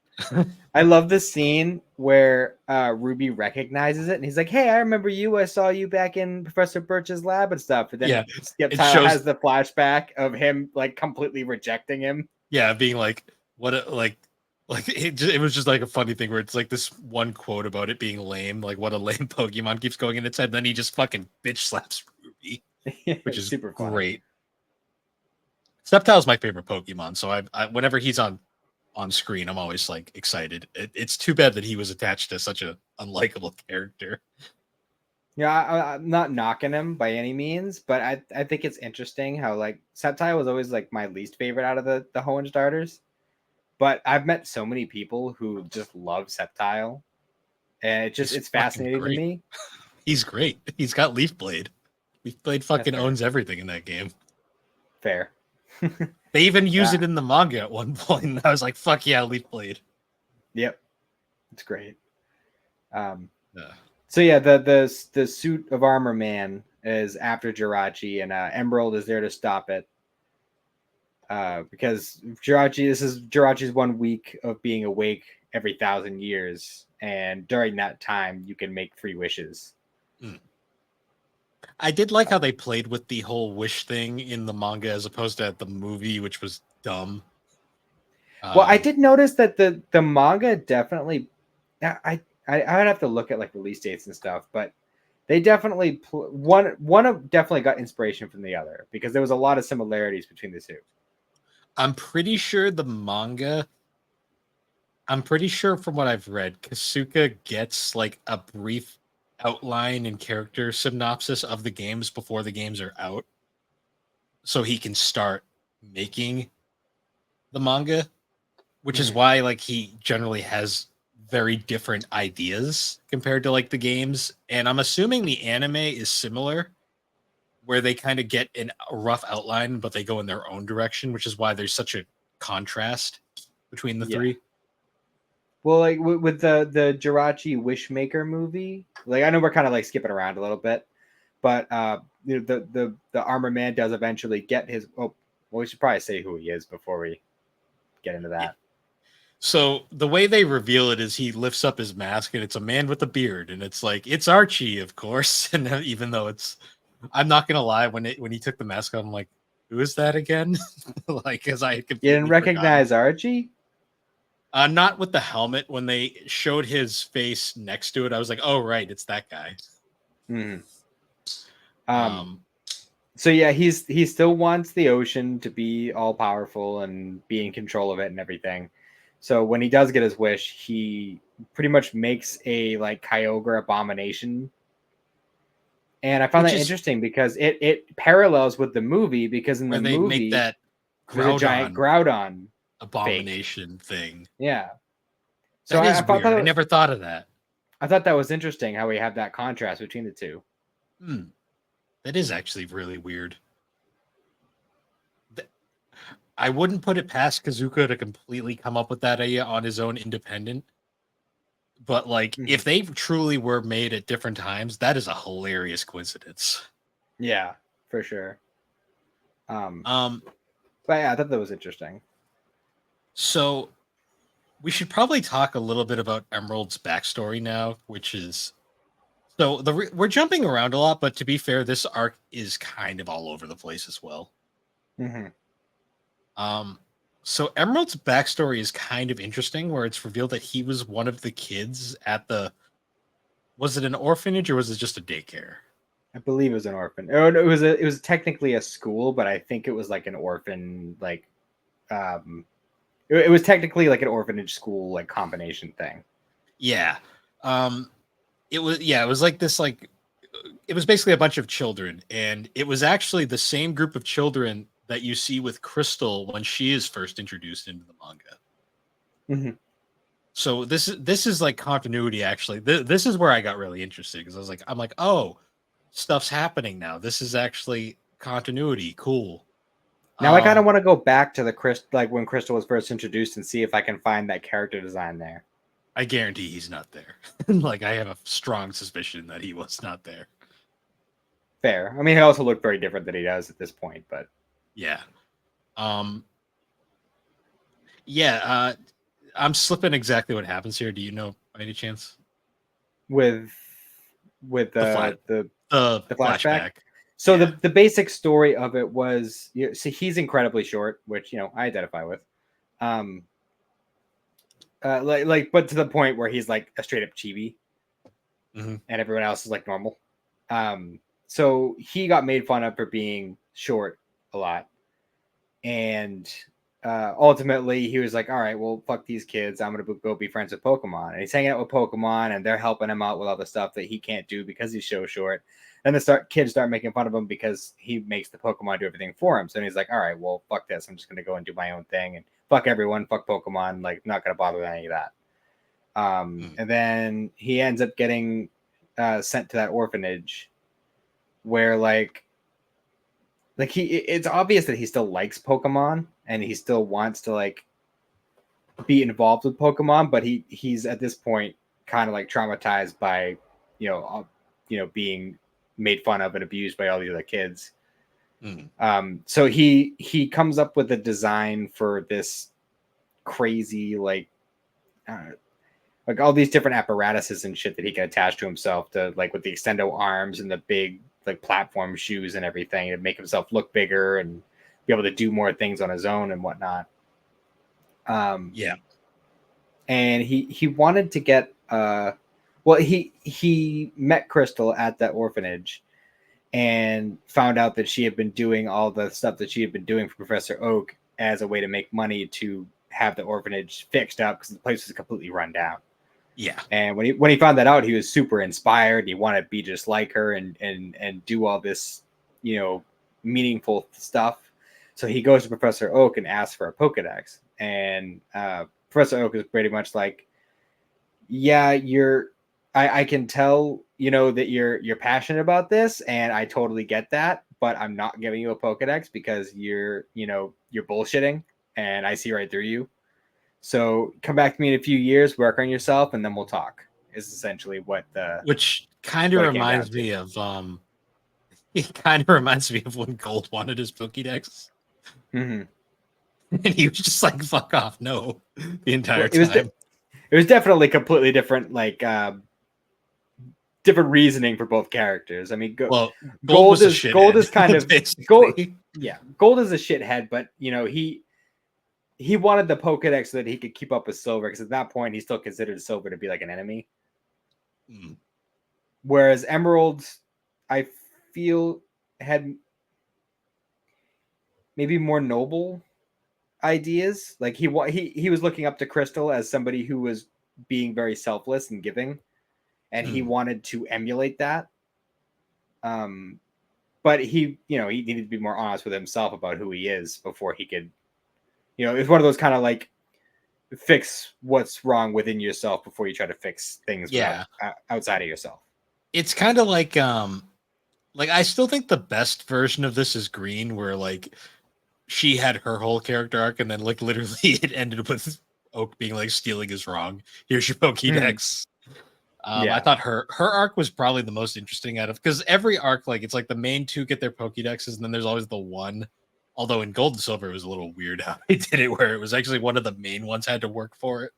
I love the scene where Ruby recognizes it, and he's like, "Hey, I remember you. I saw you back in Professor Birch's lab and stuff." And then Sceptile has the flashback of him like completely rejecting him. Yeah, being like, "What? It was just like a funny thing where it's like this one quote about it being lame, like what a lame Pokemon keeps going in its head. And then he just fucking bitch slaps Ruby, which is super great. Sceptile's my favorite Pokemon, so I whenever he's on screen, I'm always like excited. It's too bad that he was attached to such a unlikable character. Yeah, I'm not knocking him by any means, but I think it's interesting how like Sceptile was always like my least favorite out of the Hoenn starters. But I've met so many people who just love Sceptile, and it's fascinating to me. He's great. He's got Leaf Blade. Leaf Blade fucking owns everything in that game. Fair. They even use it in the manga at one point, and I was like, "Fuck yeah, Leaf Blade." Yep, it's great. So yeah, the suit of armor man is after Jirachi, and Emerald is there to stop it. Because this is Jirachi's 1 week of being awake every 1,000 years, and during that time, you can make 3 wishes. I did like how they played with the whole wish thing in the manga as opposed to the movie, which was dumb. Well, I did notice that the manga definitely, I would have to look at like release dates and stuff, but they definitely one definitely got inspiration from the other because there was a lot of similarities between the two. I'm pretty sure the manga. I'm pretty sure from what I've read, Kasuga gets like a brief outline and character synopsis of the games before the games are out, so he can start making the manga, which is why like he generally has very different ideas compared to like the games. And I'm assuming the anime is similar, where they kind of get a rough outline, but they go in their own direction, which is why there's such a contrast between the three. Well, like with the Jirachi Wishmaker movie, like I know we're kind of like skipping around a little bit, but the armor man does eventually get his. Oh, well, we should probably say who he is before we get into that. So the way they reveal it is he lifts up his mask and it's a man with a beard, and it's like it's Archie, of course. And even though I'm not gonna lie, when he took the mask off, I'm like, who is that again? Like, because I had You didn't completely forgotten. recognize Archie? Not with the helmet. When they showed his face next to it, I was like, oh, right, it's that guy. Hmm. Um, So yeah, he still wants the ocean to be all powerful and be in control of it and everything. So when he does get his wish, he pretty much makes a like Kyogre abomination. And I found which that is interesting because it parallels with the movie, because in the where they make movie that there's a giant Groudon Groudon fake. abomination thing. Yeah. So That I is thought weird. I that never thought of that. I thought that was interesting how we have that contrast between the two. Hmm, that is actually really weird. I wouldn't put it past Kazuka to completely come up with that idea on his own independent. But like, Mhm. if they truly were made at different times, that is a hilarious coincidence. Yeah, for sure. Um, Um, but yeah, I thought that was interesting. so we should probably talk a little bit about Emerald's backstory now, which is so we're jumping around a lot, but to be fair, this arc is kind of all over the place as well. Hmm. Um, so Emerald's backstory is kind of interesting, where it's revealed that he was one of the kids at the was it an orphanage or was it just a daycare? I believe it was an orphan. Oh, no, it was technically a school, but I think it was like an orphan, like um, it was technically like an orphanage school, like combination thing. Yeah. Um, it was like this like it was basically a bunch of children, and it was actually the same group of children that you see with Crystal when she is first introduced into the manga. Hmm. So this is like continuity actually. This is where I got really interested because I'm like, "Oh, stuff's happening now. This is actually continuity. Cool." Now I kind of Um want to go back to the like when Crystal was first introduced and see if I can find that character design there. I guarantee he's not there. Like I have a strong suspicion that he was not there. Fair. I mean, he also looked very different than he does at this point, but Yeah. Um yeah, I'm slipping exactly what happens here. Do you know by any chance? with with The flat the the flashback. flashback. So Yeah. the basic story of it was, see, he's incredibly short, which I identify with. Um, but to the point where he's like a straight up chibi, Hmm. and everyone else is like normal. So he got made fun of for being short a lot, and ultimately he was like, all right, well, fuck these kids, I'm gonna go be friends with Pokemon. And he's hanging out with Pokemon, and they're helping him out with all the stuff that he can't do because he's so short. And the kids start making fun of him because he makes the Pokemon do everything for him. So he's like, all right, well, fuck this, I'm just gonna go and do my own thing, and fuck everyone, fuck Pokemon, like, not gonna bother with any of that. And then he ends up getting sent to that orphanage where like it's obvious that he still likes Pokemon and he still wants to like be involved with Pokemon, but he's at this point kind of like traumatized by being made fun of and abused by all the other kids. Mm. So he comes up with a design for this crazy uh, like all these different apparatuses and shit that he can attach to himself, to like with the extendo arms and the big like platform shoes and everything, to make himself look bigger and be able to do more things on his own and whatnot. Yeah. And he wanted to get well, he met Crystal at that orphanage and found out that she had been doing all the stuff that she had been doing for Professor Oak as a way to make money to have the orphanage fixed up because the place was completely run down. Yeah. And when he found that out, he was super inspired. He wanted to be just like her and do all this, meaningful stuff. So he goes to Professor Oak and asks for a Pokedex. And Professor Oak is pretty much like, yeah, I can tell, that you're passionate about this, and I totally get that, but I'm not giving you a Pokedex because you're bullshitting, and I see right through you. So come back to me in a few years, work on yourself, and then we'll talk. Is essentially Which kind of what it came down reminds to. me of it kind of reminds me of when Gold wanted his Pokédex. Mm-hmm. And he was just like, fuck off, no, the Well, entire time. it was definitely completely different, like different reasoning for both characters. I mean, Well, Gold Gold was a is Gold is shithead, kind of Gold. basically. Yeah, Gold is a shithead, but he wanted the Pokedex so that he could keep up with Silver, because at that point he still considered Silver to be like an enemy. Mm. Whereas Emerald, I feel, had maybe more noble ideas. Like he was looking up to Crystal as somebody who was being very selfless and giving, and he Mm. wanted to emulate that. But he needed to be more honest with himself about who he is before he could. It's one of those kind of like fix what's wrong within yourself before you try to fix things without Yeah. outside of yourself. It's kind of like I still think the best version of this is Green, where like she had her whole character arc, and then like literally it ended with Oak being like stealing is wrong. Here's your Pokédex. I Yeah. thought her arc was probably the most interesting out of, because every arc, like it's like the main two get their Pokédexes, and then there's always the one. Although in Gold and Silver it was a little weird how they did it, where it was actually one of the main ones had to work for it.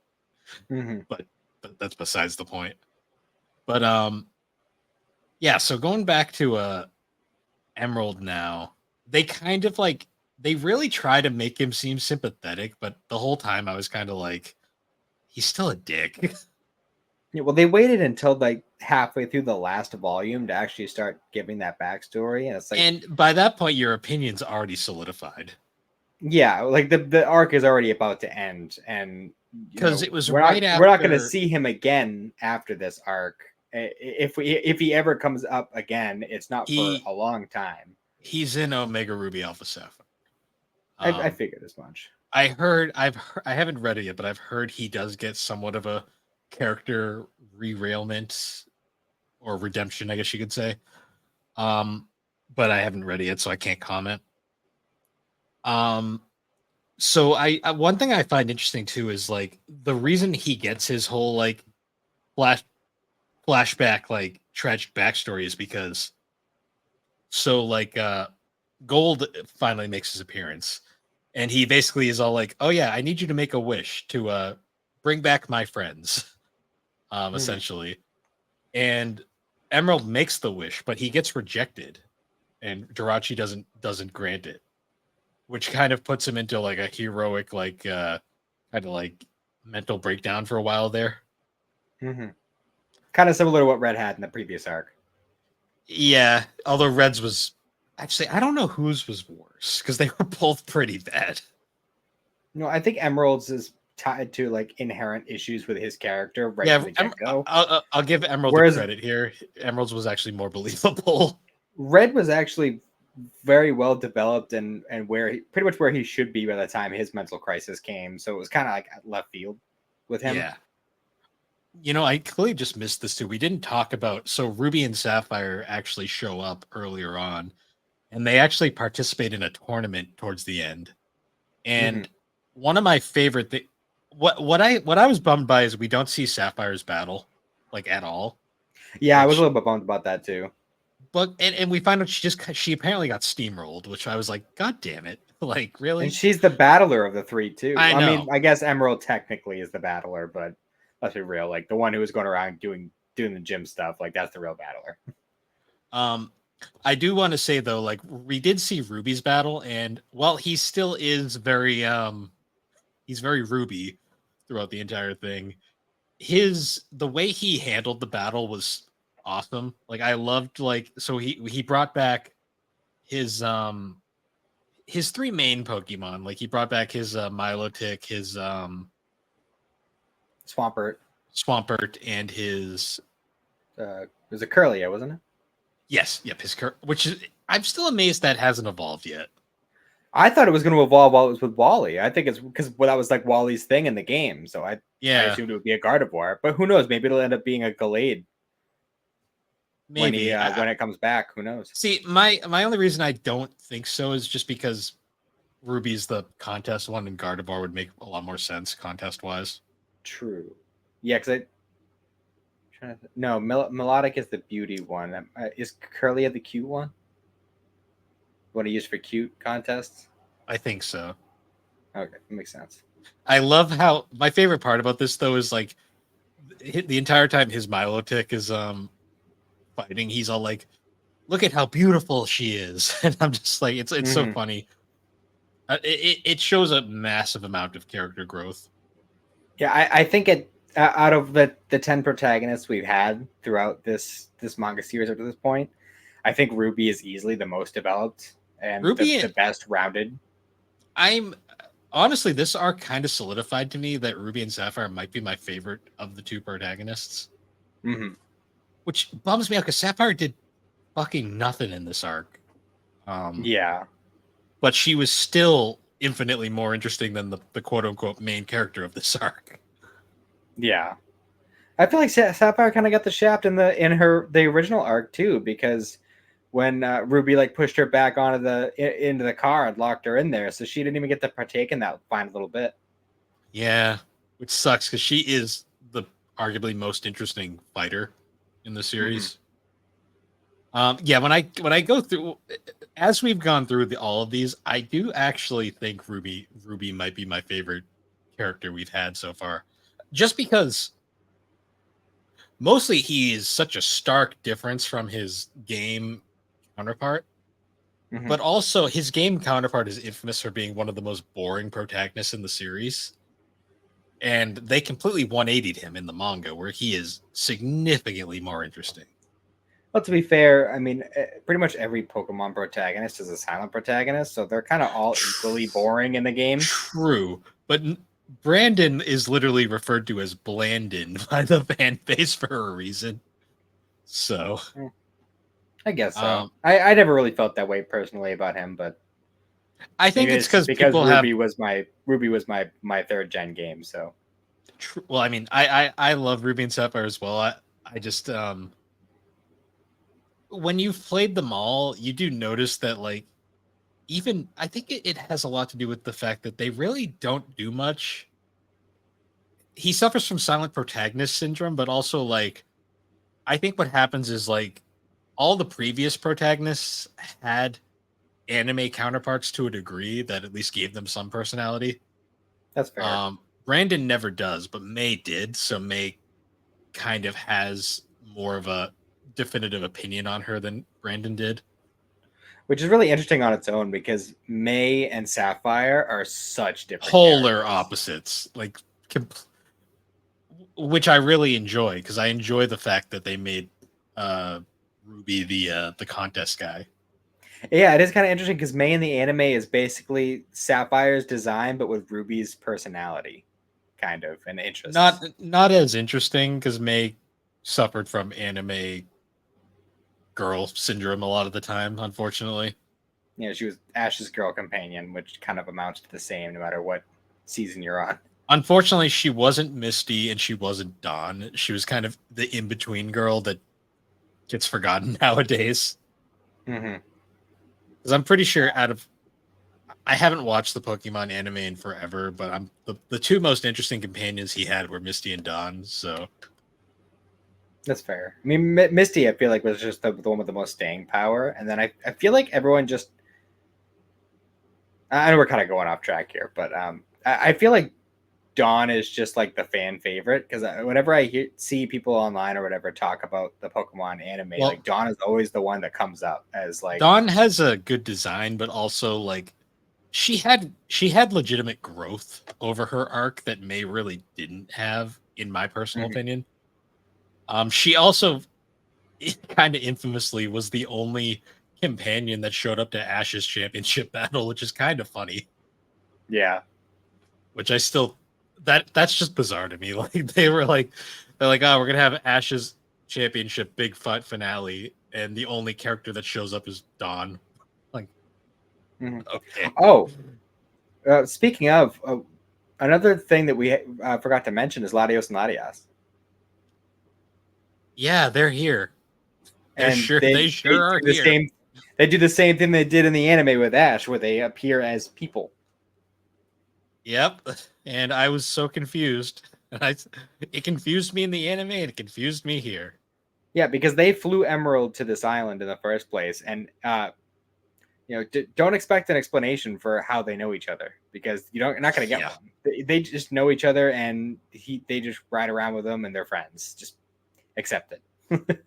Mm-hmm. But that's besides the point. But yeah. So going back to Emerald now, they kind of like they really try to make him seem sympathetic, but the whole time I was kind of like, he's still a dick. Yeah, well, they waited until like halfway through the last volume to actually start giving that backstory, and it's like, And by that point, your opinion's already solidified. yeah, like the arc is already about to end, and Because it was we're right not going to after see him again after this arc. If he ever comes up again, it's not for a long time. he's in Omega Ruby Alpha Sapphire. I figured as much. I haven't read it yet, but I've heard he does get somewhat of a character derailment or redemption, I guess you could say. But I haven't read it yet, so I can't comment. So one thing I find interesting too is like the reason he gets his whole like flashback like tragic backstory is because Gold finally makes his appearance, and he basically is all like, "Oh yeah, I need you to make a wish to bring back my friends," essentially. And Emerald makes the wish, but he gets rejected, and Jirachi doesn't grant it, which kind of puts him into like a heroic kind of like mental breakdown for a while there. Mm-hmm. Kind of similar to what Red had in the previous arc. Yeah, although Red's was actually, I don't know whose was worse because they were both pretty bad. No, I think Emerald's is tied to like inherent issues with his character right Yeah, from the get-go. I'll give Emerald Whereas the credit here. Emerald's was actually more believable. Red was actually very well developed and pretty much where he should be by the time his mental crisis came. So it was kind of like at left field with him. Yeah. I clearly just missed this too. We didn't talk about, so Ruby and Sapphire actually show up earlier on, and they actually participate in a tournament towards the end. And one of my favorite what I was bummed by is we don't see Sapphire's battle like at all. Yeah, I was a little bit bummed about that too. But and we find out she apparently got steamrolled, which I was like, God damn it. Like, really? And she's the battler of the three too. I know. mean, I guess Emerald technically is the battler, but let's be real. Like the one who was going around doing the gym stuff, like that's the real battler. I do want to say though, like we did see Ruby's battle, and while he still is very he's very Ruby throughout the entire thing, the way he handled the battle was awesome. Like I loved so he brought back his three main Pokemon. Like he brought back his Milotic, his Swampert, and his it was a Curlia, wasn't it? Yes, yep, which is, I'm still amazed that hasn't evolved yet. I thought it was going to evolve while it was with Wally. I think it's because that was like Wally's thing in the game. So I assumed it would be a Gardevoir, but who knows? Maybe it'll end up being a Gallade. Maybe when it comes back, who knows? See, my only reason I don't think so is just because Ruby's the contest one, and Gardevoir would make a lot more sense contest wise. True. Yeah, because Melodic is the beauty one. Is Curlia the cute one? What I use for cute contests? I think so. Okay, that makes sense. I love how my favorite part about this though is like the entire time his Milotic is fighting, he's all like, "Look at how beautiful she is," and I'm just like, it's so Mhm. funny. It shows a massive amount of character growth. Yeah, I think it out of the 10 protagonists we've had throughout this manga series up to this point, I think Ruby is easily the most developed and the Ruby, best rounded. I'm honestly, this arc kind of solidified to me that Ruby and Sapphire might be my favorite of the two protagonists, Hmm. which bums me out because Sapphire did fucking nothing in this arc. Um, Yeah, but she was still infinitely more interesting than the quote unquote main character of this arc. yeah. I feel like Sapphire kind of got the shaft in her the original arc too, because when Ruby like pushed her back onto into the car and locked her in there, so she didn't even get to partake in that fine little bit. Yeah, which sucks because she is the arguably most interesting fighter in the Hmm. series. Yeah, when I go through as we've gone through all of these, I do actually think Ruby might be my favorite character we've had so far, just because mostly he is such a stark difference from his game counterpart, Hmm. but also his game counterpart is infamous for being one of the most boring protagonists in the series. And they completely 180'd him in the manga, where he is significantly more interesting. Well, to be fair, I mean, pretty much every Pokemon protagonist is a silent protagonist, so they're kind of all equally boring in the game. True, but Brandon is literally referred to as Blandon by the fan base for a reason. So, Mm, I guess so. um, I never really felt that way personally about him, but I think maybe it's it's just because because people have. Ruby was my third gen game. So Well, I mean, I love Ruby and Sapphire as well. I just when you've played them all, you do notice that like even I think it has a lot to do with the fact that they really don't do much. He suffers from silent protagonist syndrome, but also like I think what happens is like all the previous protagonists had anime counterparts to a degree that at least gave them some personality. that's fair. Brandon never does, but May did. So May kind of has more of a definitive opinion on her than Brandon did. Which is really interesting on its own because May and Sapphire are such different Polar characters. opposites, like, which I really enjoy because I enjoy the fact that they made uh, Ruby the contest guy. Yeah, it is kind of interesting because May in the anime is basically Sapphire's design, but with Ruby's personality, kind of, and interests. Not as interesting because May suffered from anime girl syndrome a lot of the time, unfortunately. You know, she was Ash's girl companion, which kind of amounts to the same no matter what season you're on. Unfortunately, she wasn't Misty and she wasn't Dawn. She was kind of the in between girl that gets forgotten nowadays. Hmm. Because I'm pretty sure out of I haven't watched the Pokemon anime in forever, but I'm the two most interesting companions he had were Misty and Dawn. So That's fair. I mean, Misty, I feel like was just the one with the most staying power, and then I feel like everyone just. I know we're kind of going off track here, but I feel like Dawn is just like the fan favorite because whenever see people online or whatever talk about the Pokemon anime, well, like Dawn is always the one that comes up as like, Dawn has a good design, but also like she had legitimate growth over her arc that May really didn't have, in my personal Mhm. opinion. She also kind of infamously was the only companion that showed up to Ash's championship battle, which is kind of funny. Yeah, Which I still that's just bizarre to me. Like they're like, oh, we're gonna have Ash's championship big fight finale, and the only character that shows up is Dawn. Like, mhm. okay, Oh, speaking of, another thing that we forgot to mention is Latios and Latias, yeah, they're here. and They they sure are do the here. same. They do the same thing they did in the anime with Ash, where they appear as people. Yep. And I was so confused. I, it confused me in the anime, and it confused me here. Yeah, because they flew Emerald to this island in the first place, and don't expect an explanation for how they know each other because you're not going to get Yeah. one. They just know each other, and they just ride around with them, and they're friends. Just accept it.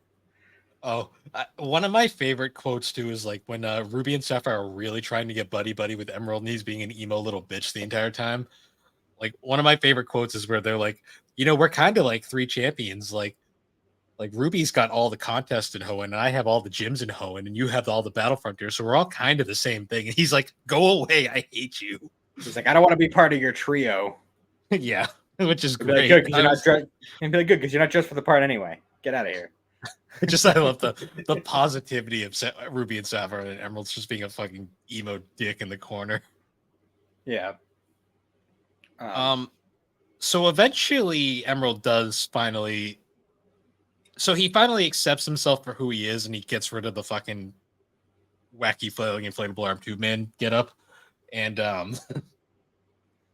Oh, one of my favorite quotes too is like when Ruby and Sapphire are really trying to get buddy buddy with Emerald, and he's being an emo little bitch the entire time. Like one of my favorite quotes is where they're like, we're kind of like three champions. Like Ruby's got all the contests in Hoenn, and I have all the gyms in Hoenn, and you have all the Battlefront here, so we're all kind of the same thing. And he's like, "Go away, I hate you." He's like, I don't want to be part of your trio. Yeah, which is He'd be like, great. good because you're not dressed. And be like, good because you're not dressed for the part anyway. Get out of here. I love the positivity of Ruby and Sapphire and Emerald's just being a fucking emo dick in the corner. Yeah. So eventually Emerald does finally. So he finally accepts himself for who he is, and he gets rid of the fucking wacky flailing inflatable arm tube man get up, and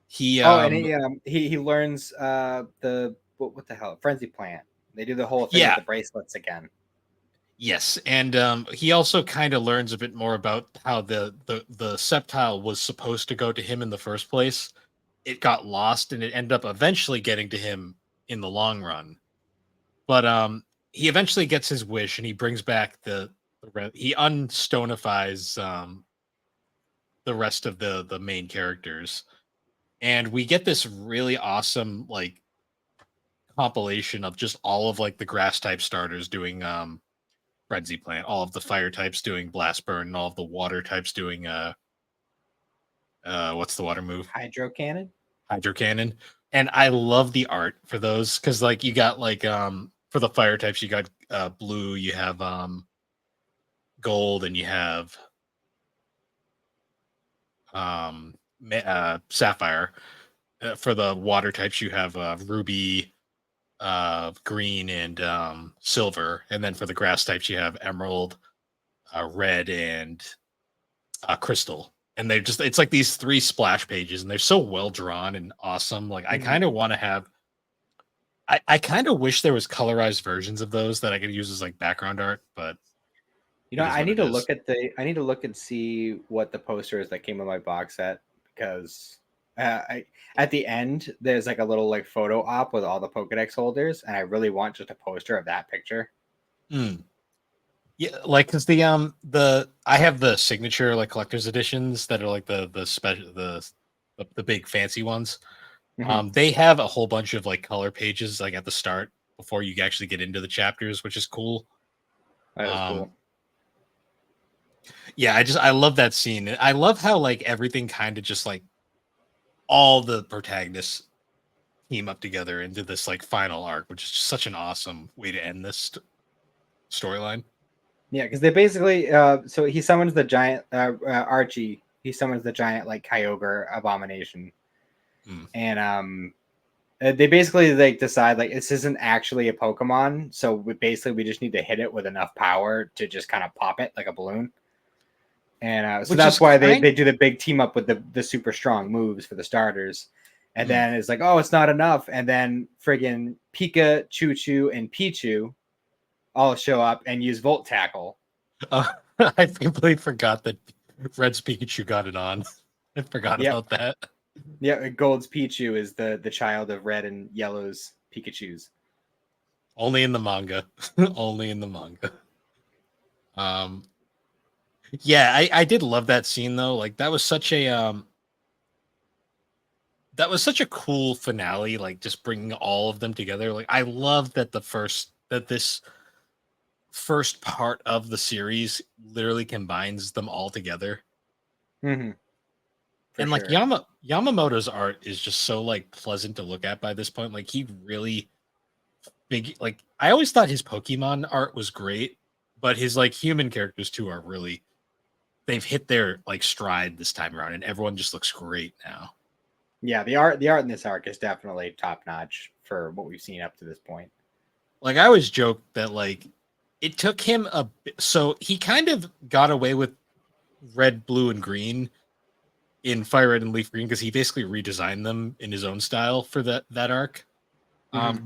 he and he learns the what the hell, frenzy plant. They do the whole thing with the bracelets again. Yes, and he also kind of learns a bit more about how the septile was supposed to go to him in the first place. It got lost, and it ended up eventually getting to him in the long run. But he eventually gets his wish, and he brings back he unstonifies the rest of the main characters, and we get this really awesome like compilation of just all of like the grass type starters doing frenzy plant, all of the fire types doing blast burn, and all of the water types doing what's the water move? Hydro cannon. And I love the art for those because like you got like for the fire types you got blue, you have gold, and you have sapphire. For the water types you have ruby, green, and silver, and then for the grass types you have emerald, red, and crystal. And they just, it's like these 3 splash pages, and they're so well drawn and awesome. Like I kind of want to have, I kind of wish there was colorized versions of those that I could use as like background art, but I need to look and see what the poster is that came with my box set, because at the end there's like a little like photo op with all the Pokedex holders, and I really want just a poster of that picture. Yeah, like because I have the signature like collector's editions that are like the special the big fancy ones. They have a whole bunch of like color pages like at the start before you actually get into the chapters, which is cool. That is cool. Yeah, I love that scene. I love how like everything kind of just like all the protagonists team up together into this like final arc, which is just such an awesome way to end this storyline. Yeah, because they basically so he summons the giant Archie. He summons the giant like Kyogre abomination, and they basically like decide like this isn't actually a Pokemon, so we just need to hit it with enough power to just kind of pop it like a balloon. And so that's why they do the big team up with the super strong moves for the starters. And then it's like, oh, it's not enough. And then friggin' Pika, Choo-Choo, and Pichu all show up and use Volt Tackle. I completely forgot that Red's Pikachu got it on. I forgot about that. Yeah, Gold's Pichu is the child of Red and Yellow's Pikachu's. Only in the manga. Only in the manga. Yeah, I did love that scene though. Like that was such a cool finale, like just bringing all of them together. Like I love that this first part of the series literally combines them all together. Mm-hmm. And like Yamamoto's art is just so like pleasant to look at by this point. Like he really big, like I always thought his Pokemon art was great, but his like human characters too are really, they've hit their like stride this time around, and everyone just looks great now. Yeah, the art in this arc is definitely top notch for what we've seen up to this point. Like I always joke that like it took him so he kind of got away with red, blue, and green in Fire Red and Leaf Green because he basically redesigned them in his own style for that arc.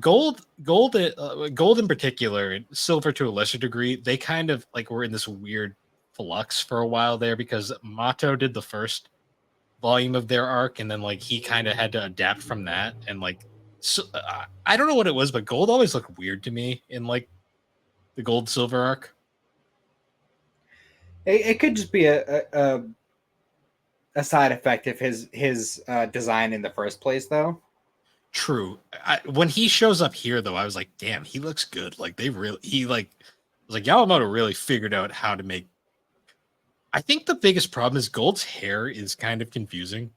Gold in particular, and Silver to a lesser degree, they kind of like were in this weird flux for a while there because Mato did the first volume of their arc, and then like he kind of had to adapt from that, and like I don't know what it was, but Gold always looked weird to me in like The gold silver arc. It could just be a side effect of his design in the first place, though. True. When he shows up here, though, I was like, damn, he looks good. Like he like I was like Yamamoto really figured out how to make. I think the biggest problem is Gold's hair is kind of confusing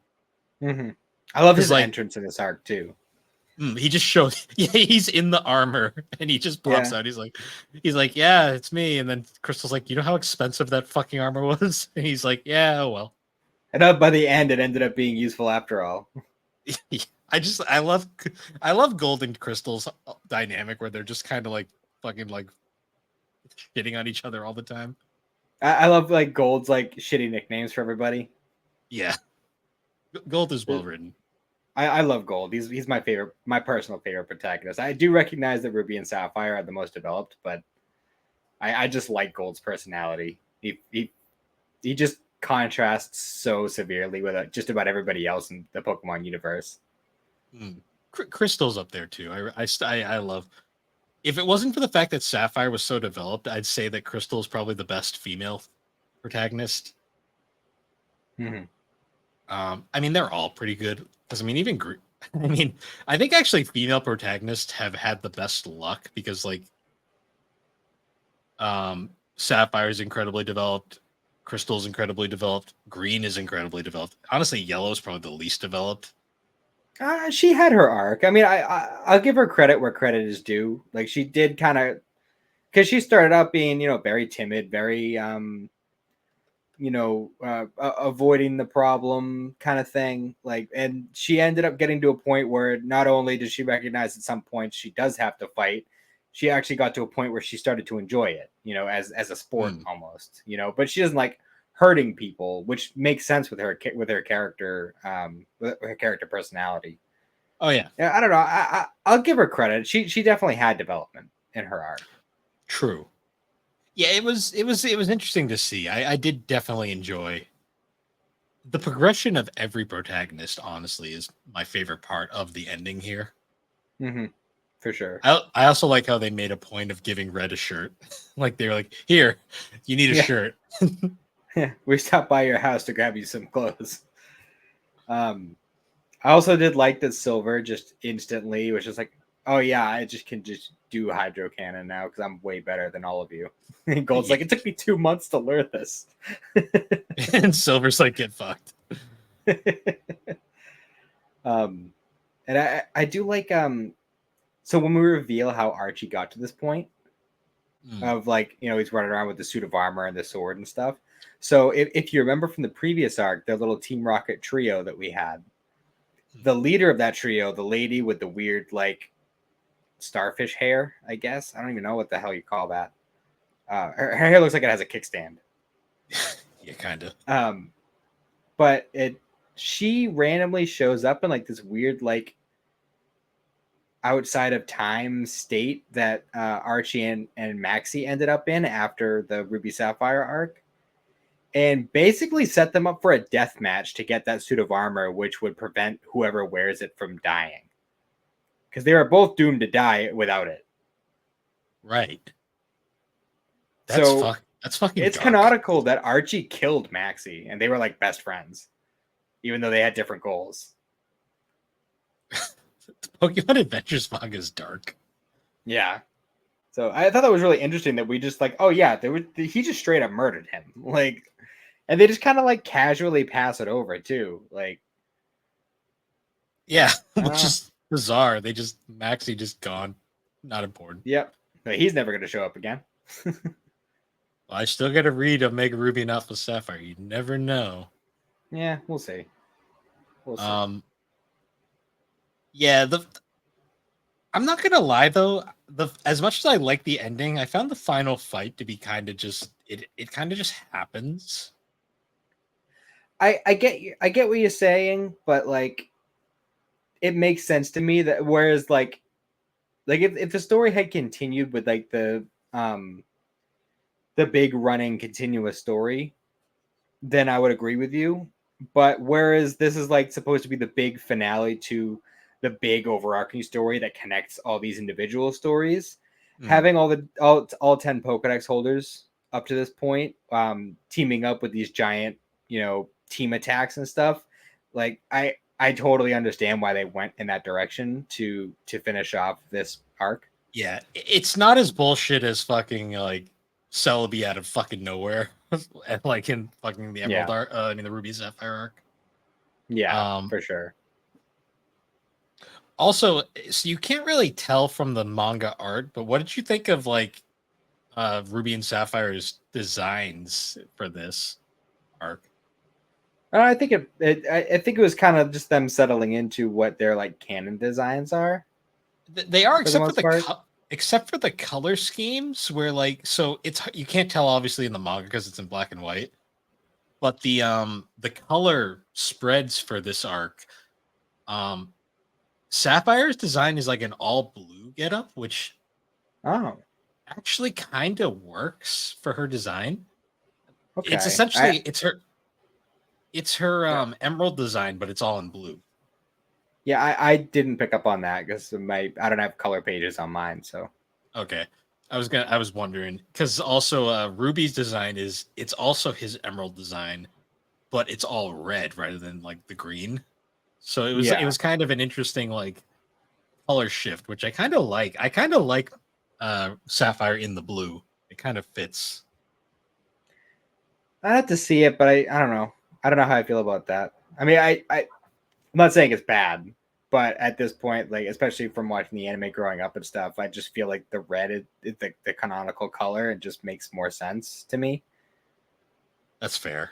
Mm-hmm. I love because his like entrance in this arc too. he just shows, yeah, he's in the armor and he just pops Yeah, out. He's like, yeah, it's me. And then Crystal's like, you know how expensive that fucking armor was? And he's like, yeah, oh, well. and by the end, it ended up being useful after all. I love Gold and Crystal's dynamic where they're just kind of like fucking like shitting on each other all the time. I love like Gold's like shitty nicknames for everybody. Yeah, Gold is well written. I love Gold. He's my favorite, my personal favorite protagonist. I do recognize that Ruby and Sapphire are the most developed, but I just like Gold's personality. He just contrasts so severely with just about everybody else in the Pokemon universe. Crystal's up there too. I love. If it wasn't for the fact that Sapphire was so developed, I'd say that Crystal is probably the best female protagonist. Mm-hmm. I mean, they're all pretty good. Because I mean, I mean, I think actually female protagonists have had the best luck because like, Sapphire is incredibly developed, Crystal's incredibly developed, Green is incredibly developed. Honestly, Yellow is probably the least developed. She had her arc. I mean, I'll give her credit where credit is due. Like she did kind of, because she started out being very timid, very avoiding the problem kind of thing. Like, and she ended up getting to a point where not only does she recognize at some point she does have to fight, she actually got to a point where she started to enjoy it, as a sport almost, but she doesn't like hurting people, which makes sense with her character, with her character personality. Oh yeah. Yeah, I don't know. I'll give her credit. She definitely had development in her arc. True. Yeah, it was interesting to see. I did definitely enjoy the progression of every protagonist. Honestly, is my favorite part of the ending here. Mm-hmm. For sure. I also like how they made a point of giving Red a shirt. Like they were like, "Here, you need a shirt." We stopped by your house to grab you some clothes. I also did like that Silver just instantly was just like, oh yeah, I just can just do Hydro Cannon now because I'm way better than all of you. And Gold's like, it took me 2 months to learn this. And Silver's like, get fucked. And I do like so when we reveal how Archie got to this point of like, he's running around with the suit of armor and the sword and stuff. So if you remember from the previous arc, the little Team Rocket trio that we had, the leader of that trio, the lady with the weird like starfish hair, I guess. I don't even know what the hell you call that. Her hair looks like it has a kickstand. Yeah, kind of. But she randomly shows up in like this weird like outside of time state that Archie and Maxie ended up in after the Ruby Sapphire arc, and basically set them up for a death match to get that suit of armor, which would prevent whoever wears it from dying. Because they were both doomed to die without it. Right. That's fucking. It's dark. canonical that Archie killed Maxie, and they were like best friends, even though they had different goals. Pokemon Adventures manga is dark. Yeah. So I thought that was really interesting that we just like, oh yeah, he just straight up murdered him. Like, and they just kind of like casually pass it over too. Like, yeah, which is bizarre. Maxie just gone. Not important. Yep. But he's never going to show up again. I still got to read Omega Ruby and Alpha Sapphire. You never know. Yeah, we'll see. Yeah, I'm not gonna lie though. As much as I like the ending, I found the final fight to be kind of just it kind of just happens. I get what you're saying, but like it makes sense to me that whereas like if the story had continued with like the big running continuous story, then I would agree with you. But whereas this is like supposed to be the big finale to the big overarching story that connects all these individual stories, Mm. having all 10 Pokedex holders up to this point, teaming up with these giant, team attacks and stuff. Like I totally understand why they went in that direction to finish off this arc. Yeah, it's not as bullshit as fucking like Celebi out of fucking nowhere, and like in fucking the Emerald Yeah, arc, in the Ruby Sapphire arc. yeah, Um, for sure. Also, so you can't really tell from the manga art, but what did you think of like Ruby and Sapphire's designs for this arc? I think I think it was kind of just them settling into what their like canon designs are They are, for the most part. except for the color schemes, where like so it's you can't tell obviously in the manga because it's in black and white, but the color spreads for this arc. Um, Sapphire's design is like an all blue getup, which Oh, actually kind of works for her design. It's okay. essentially it's her Yeah, emerald design, but it's all in blue. yeah, I didn't pick up on that because I don't have color pages on mine. So Okay. I was wondering because also Ruby's design is it's also his emerald design, but it's all red rather than like the green. So it yeah, was kind of an interesting like color shift, which I kind of like. I kind of like Sapphire in the blue. It kind of fits. I have to see it, but I don't know. I don't know how I feel about that. I mean, I'm not saying it's bad, but at this point, like especially from watching the anime growing up and stuff, I just feel like the red is the canonical color. It just makes more sense to me. That's fair.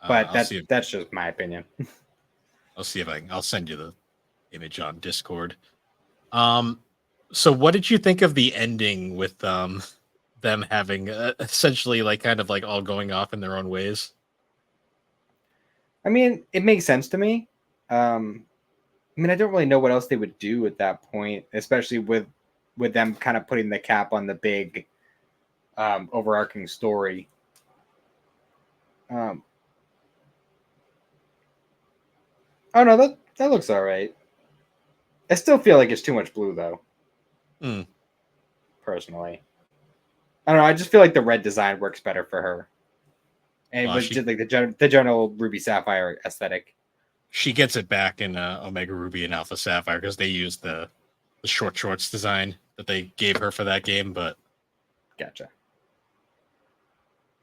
But I'll see if that's just my opinion. I'll send you the image on Discord. Um, so what did you think of the ending with them having essentially like kind of like all going off in their own ways? I mean, it makes sense to me. I mean, I don't really know what else they would do at that point, especially with them kind of putting the cap on the big overarching story. Um, oh no, that looks all right. I still feel like it's too much blue though, Hmm. personally. I don't know. I just feel like the red design works better for her, and it Well, was just like the general Ruby Sapphire aesthetic. she gets it back in Omega Ruby and Alpha Sapphire because they used the short shorts design that they gave her for that game. But Gotcha.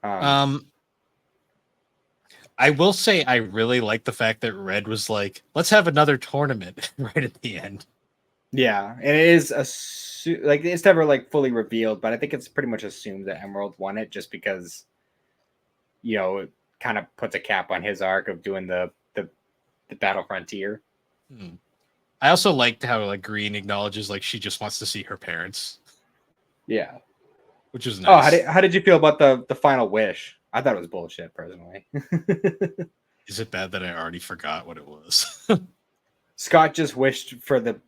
Um, um, I will say I really like the fact that Red was like, let's have another tournament right at the end. yeah, and it is like it's never like fully revealed, but I think it's pretty much assumed that Emerald won it just because it kind of puts a cap on his arc of doing the battle frontier. Hmm. I also liked how like Green acknowledges like she just wants to see her parents, Yeah. which is Oh, nice. how did you feel about the final wish? I thought it was bullshit personally. Is it bad that I already forgot what it was? Scott just wished for the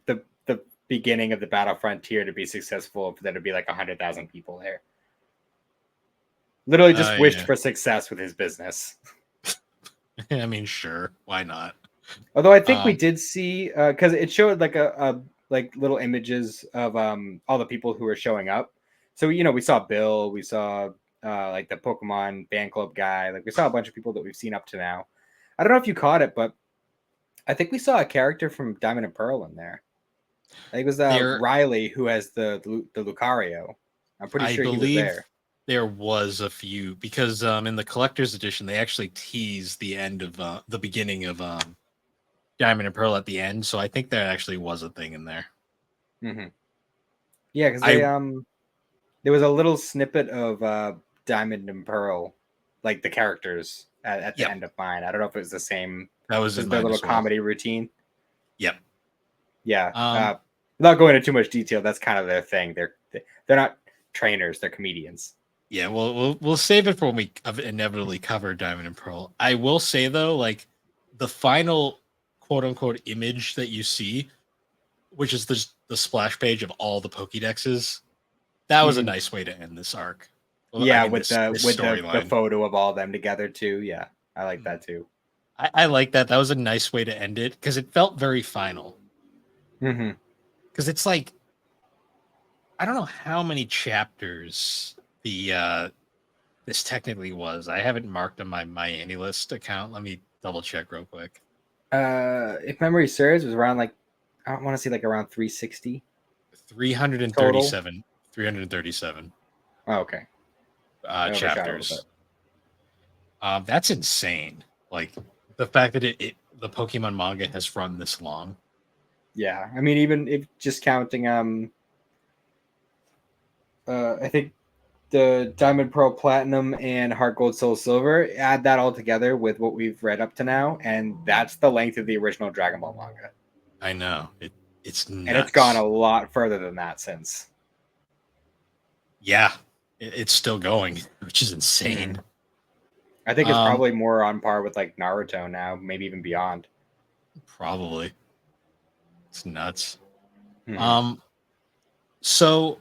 beginning of the battle frontier to be successful, for there to be like 100,000 people there. Literally just wished Yeah. for success with his business. I mean, sure, why not? Although I think we Um, did see because it showed like a like little images of all the people who were showing up. So we saw Bill, we saw like the Pokemon fan club guy, like we saw a bunch of people that we've seen up to now. I don't know if you caught it, but I think we saw a character from Diamond and Pearl in there. I think it was there, Riley who has the Lucario. I'm pretty I sure he was believe there. there was a few because in the collector's edition they actually tease the end of the beginning of Diamond and Pearl at the end, so I think there actually was a thing in there. Hmm. Yeah, because I there was a little snippet of Diamond and Pearl, like the characters at the Yep, end of mine. I don't know if it was the same that was in as their mine little as well. comedy routine. Yep. Yeah. Um, Without going into too much detail, that's kind of their thing. They're not trainers; they're comedians. yeah, we'll save it for when we inevitably cover Diamond and Pearl. I will say though, like the final quote unquote image that you see, which is the splash page of all the Pokédexes, that was a Mhm. nice way to end this arc. Well, I Yeah, mean with this the storyline. photo of all of them together too. Yeah, I like Mhm. that too. I like that. That was a nice way to end it because it felt very final. Hmm. Because it's like I don't know how many chapters the this technically was. I haven't marked on my AnyList account. Let me double check real quick. If memory serves, it was around like I want to say like around 360 total. 337. 337 Oh, okay, I overshot a little bit. chapters. That's insane. Like the fact that the Pokemon manga has run this long. Yeah, I mean, even if just counting, I think the Diamond, Pearl, Platinum, and Heart Gold, Soul Silver, add that all together with what we've read up to now, and that's the length of the original Dragon Ball manga. I know it's And it's gone nuts. a lot further than that since. Yeah, it's still going, which is Mm-hmm. insane. I think it's Um, probably more on par with like Naruto now, maybe even beyond. Probably it's nuts. Mm-hmm. Um, so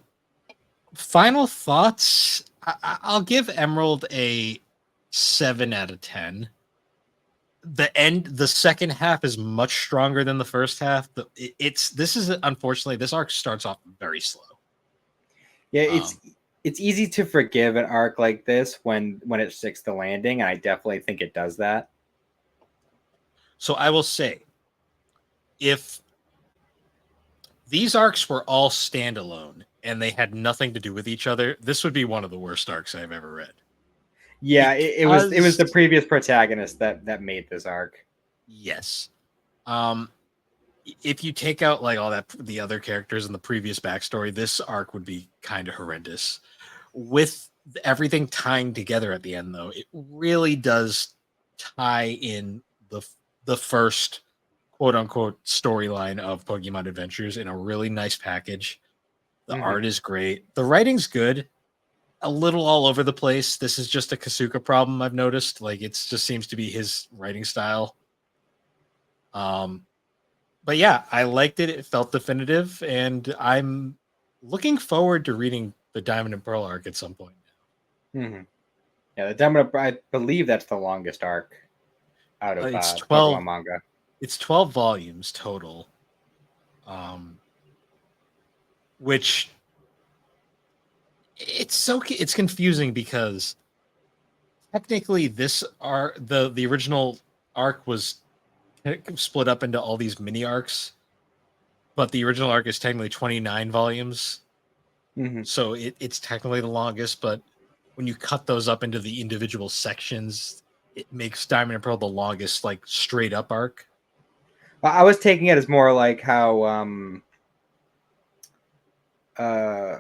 final thoughts. I'll give Emerald a 7 out of 10. The second half is much stronger than the first half. This is unfortunately this arc starts off very slow. Yeah, Um, it's easy to forgive an arc like this when it sticks the landing, and I definitely think it does that. so I will say, if these arcs were all standalone and they had nothing to do with each other, this would be one of the worst arcs I've ever read. Yeah, it was the Because previous protagonist that made this arc. yes, um, if you take out like all that the other characters in the previous backstory, this arc would be kind of horrendous. With everything tying together at the end, though, it really does tie in the first quote unquote storyline of Pokemon Adventures in a really nice package. The Mm-hmm. art is great. The writing's good. A little all over the place. This is just a Kasuka problem I've noticed. Like it just seems to be his writing style. Um, but yeah, I liked it. It felt definitive, and I'm looking forward to reading the Diamond and Pearl arc at some point. Mm-hmm. Yeah, the Diamond, I believe that's the longest arc out of It's Pokemon 12. manga. It's 12 volumes total, um, which it's confusing because technically this arc the original arc was split up into all these mini arcs, but the original arc is technically 29 volumes, Mm-hmm. so it's technically the longest. But when you cut those up into the individual sections, it makes Diamond and Pearl the longest, like straight up arc. I was taking it as more like how uh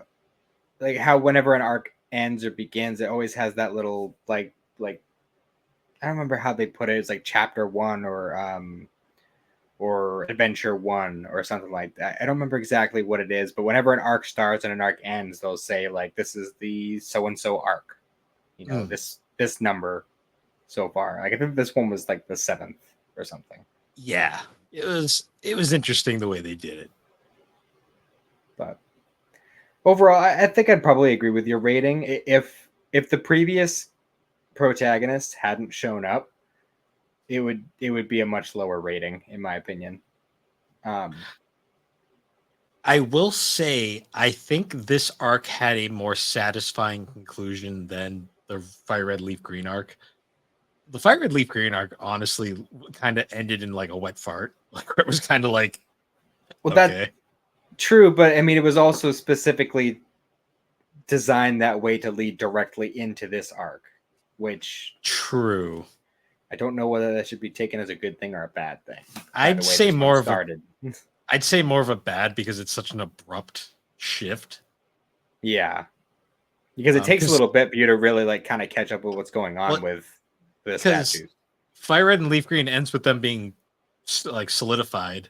like how whenever an arc ends or begins, it always has that little like I don't remember how they put it. It's like chapter one or adventure one or something like that. I don't remember exactly what it is, but whenever an arc starts and an arc ends, they'll say like this is the so and so arc. You know, Mm, this number so far. Like I think this one was like the seventh or something. yeah, it was interesting the way they did it. But overall, I think I'd probably agree with your rating. If the previous protagonist hadn't shown up, it would be a much lower rating in my opinion. Um, I will say, I think this arc had a more satisfying conclusion than the Fire Red Leaf Green arc. The Fire Red Leaf Green arc honestly kind of ended in like a wet fart. Like it was kind of like, well, that's okay, true, but I mean, it was also specifically designed that way to lead directly into this arc, which true. I don't know whether that should be taken as a good thing or a bad thing. By the I'd way, say this one more of a started. I'd say more of a bad because it's such an abrupt shift. Yeah, because it takes a Because little bit for you to really like kind of catch up with what's going on well, with the because statues. Fire Red and Leaf Green ends with them being like solidified,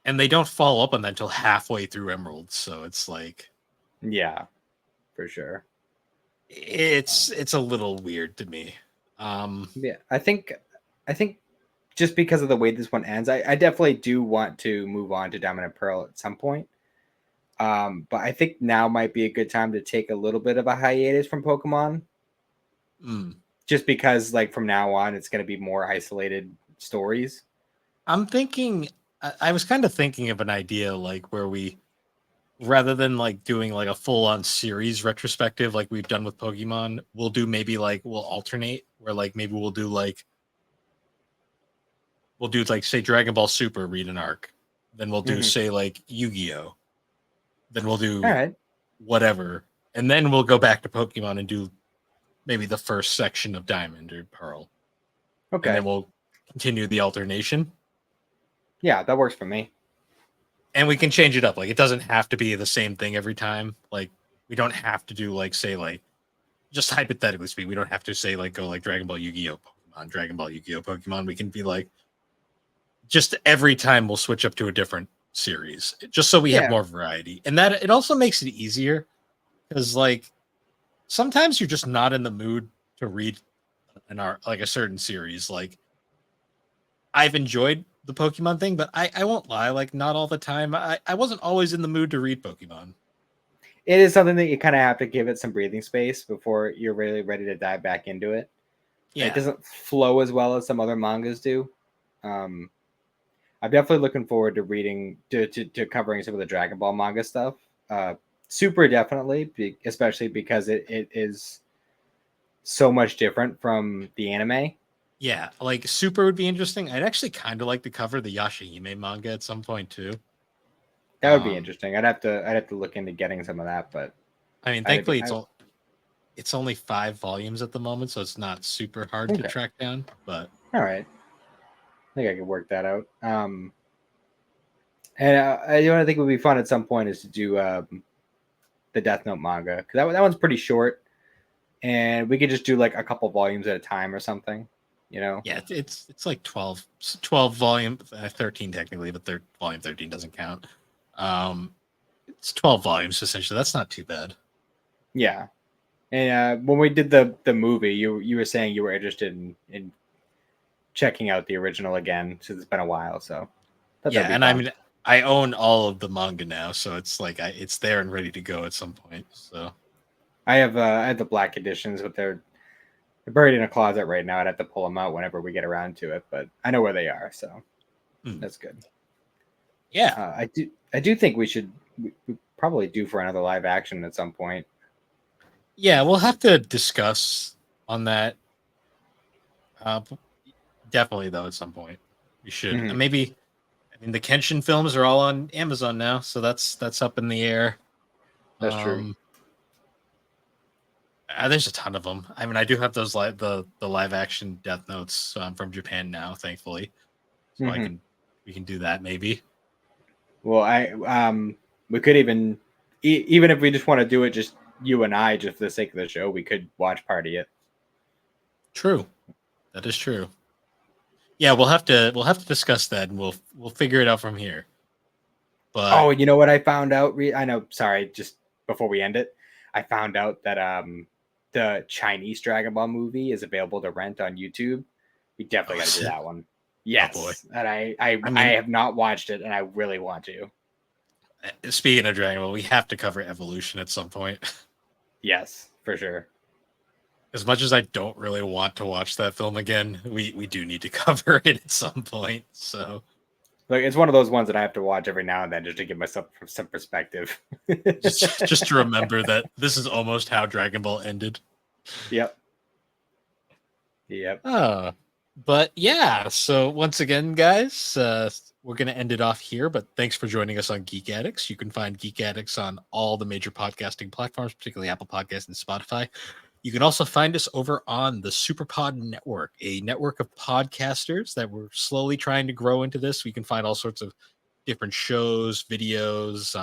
and they don't follow up on that until halfway through Emerald. So it's like Yeah, for sure. it's a little weird to me. Um, Yeah, I think just because of the way this one ends, I definitely do want to move on to Diamond and Pearl at some point. But I think now might be a good time to take a little bit of a hiatus from Pokemon, mm, just because like from now on it's going to be more isolated stories. I'm thinking. I was kind of thinking of an idea like where we rather than like doing like a full-on series retrospective like we've done with Pokemon, we'll do maybe like we'll alternate where like maybe we'll do like say Dragon Ball Super read an arc, then we'll do Hmm. say like Yu-Gi-Oh, then we'll All do right. whatever, and then we'll go back to Pokemon and do maybe the first section of Diamond or Pearl, and then Okay. we'll continue the alternation, Yeah, that works for me. and we can change it up. Like it doesn't have to be the same thing every time. Like we don't have to do like say like just hypothetically speaking, we don't have to say like go like Dragon Ball Yu-Gi-Oh Pokemon, Dragon Ball Yu-Gi-Oh Pokemon. We can be like just every time we'll switch up to a different series, just so we have Yeah. more variety, and that it also makes it easier because like sometimes you're just not in the mood to read an art like a certain series. Like I've enjoyed the Pokemon thing, but I won't lie, like not all the time. I wasn't always in the mood to read Pokemon. It is something that you kind of have to give it some breathing space before you're really ready to dive back into it. It Yeah, doesn't flow as well as some other mangas do. Um, I'm definitely looking forward to reading to covering some of the Dragon Ball manga stuff. Uh, Super definitely, especially because it is so much different from the anime. yeah, like Super would be interesting. I'd actually kind of like to cover the Yashahime manga at some point too. That would be Um, interesting. I'd have to look into getting some of that, but I mean, I'd be thankfully it's only 5 volumes at the moment, so it's not super hard to okay. track down. But All right, I think I could work that out. And I think would be fun at some point is to do the Death Note manga because that one's pretty short, and we could just do like a couple volumes at a time or something. You know? yeah, it's like 12 volume, 13 technically, but volume 13 doesn't count. Um, it's 12 volumes essentially. That's not too bad. Yeah. And when we did the movie, you were saying you were interested in checking out the original again since it's been a while. So that'd Yeah, be and I fun. mean, I own all of the manga now, so it's like it's there and ready to go at some point. So I have the black editions, but they're buried in a closet right now. I'd have to pull them out whenever we get around to it, but I know where they are, so hmm, that's good. yeah, I do think we probably do for another live action at some point. yeah, we'll have to discuss on that. P- Definitely though, at some point we should. Hmm. And maybe I mean the Kenshin films are all on Amazon now, so that's up in the air. That's true. Um, there's a ton of them. I mean, I do have those the live action Death Notes from Japan now, thankfully, so I Hmm. can we can do that maybe. Well, we could even if we just want to do it, just you and I, just for the sake of the show, we could watch party it. True, that is true. Yeah, we'll have to discuss that, and we'll figure it out from here. But Oh, you know what I found out? I know. Sorry, just before we end it, I found out that the Chinese Dragon Ball movie is available to rent on YouTube. We definitely oh, got to is do it? that one. Oh boy. Yes, and I I mean, have not watched it, and I really want to. speaking of Dragon Ball, we have to cover Evolution at some point. Yes, for sure. As much as I don't really want to watch that film again, we do need to cover it at some point. So Like it's one of those ones that I have to watch every now and then just to give myself some perspective. just to remember that this is almost how Dragon Ball ended. Yep. Yep. Oh, but yeah. So once again, guys, we're gonna end it off here. But thanks for joining us on Geek Addicts. You can find Geek Addicts on all the major podcasting platforms, particularly Apple Podcasts and Spotify. You can also find us over on the Superpod Network, a network of podcasters that we're slowly trying to grow into this. We can find all sorts of different shows, videos,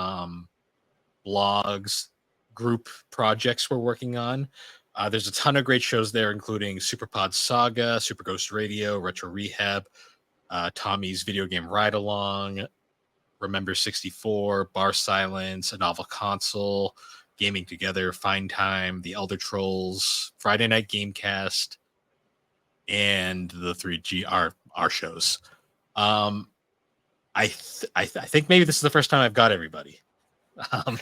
blogs, group projects we're working on. There's a ton of great shows there, including Superpod Saga, Super Ghost Radio, Retro Rehab, Tommy's Video Game Ride Along, Remember 64, Bar Silence, A Novel Console, Gaming Together, Fine Time, The Elder Trolls, Friday Night Gamecast, and the 3G our shows. Um, I think maybe this is the first time I've got everybody. Um,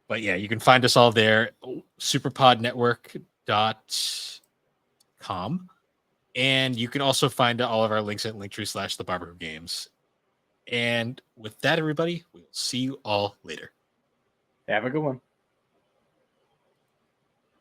but yeah, you can find us all there, superpodnetwork.com. And you can also find all of our links at linktree/the Barber Games. And with that, everybody, we will see you all later. Have a good one.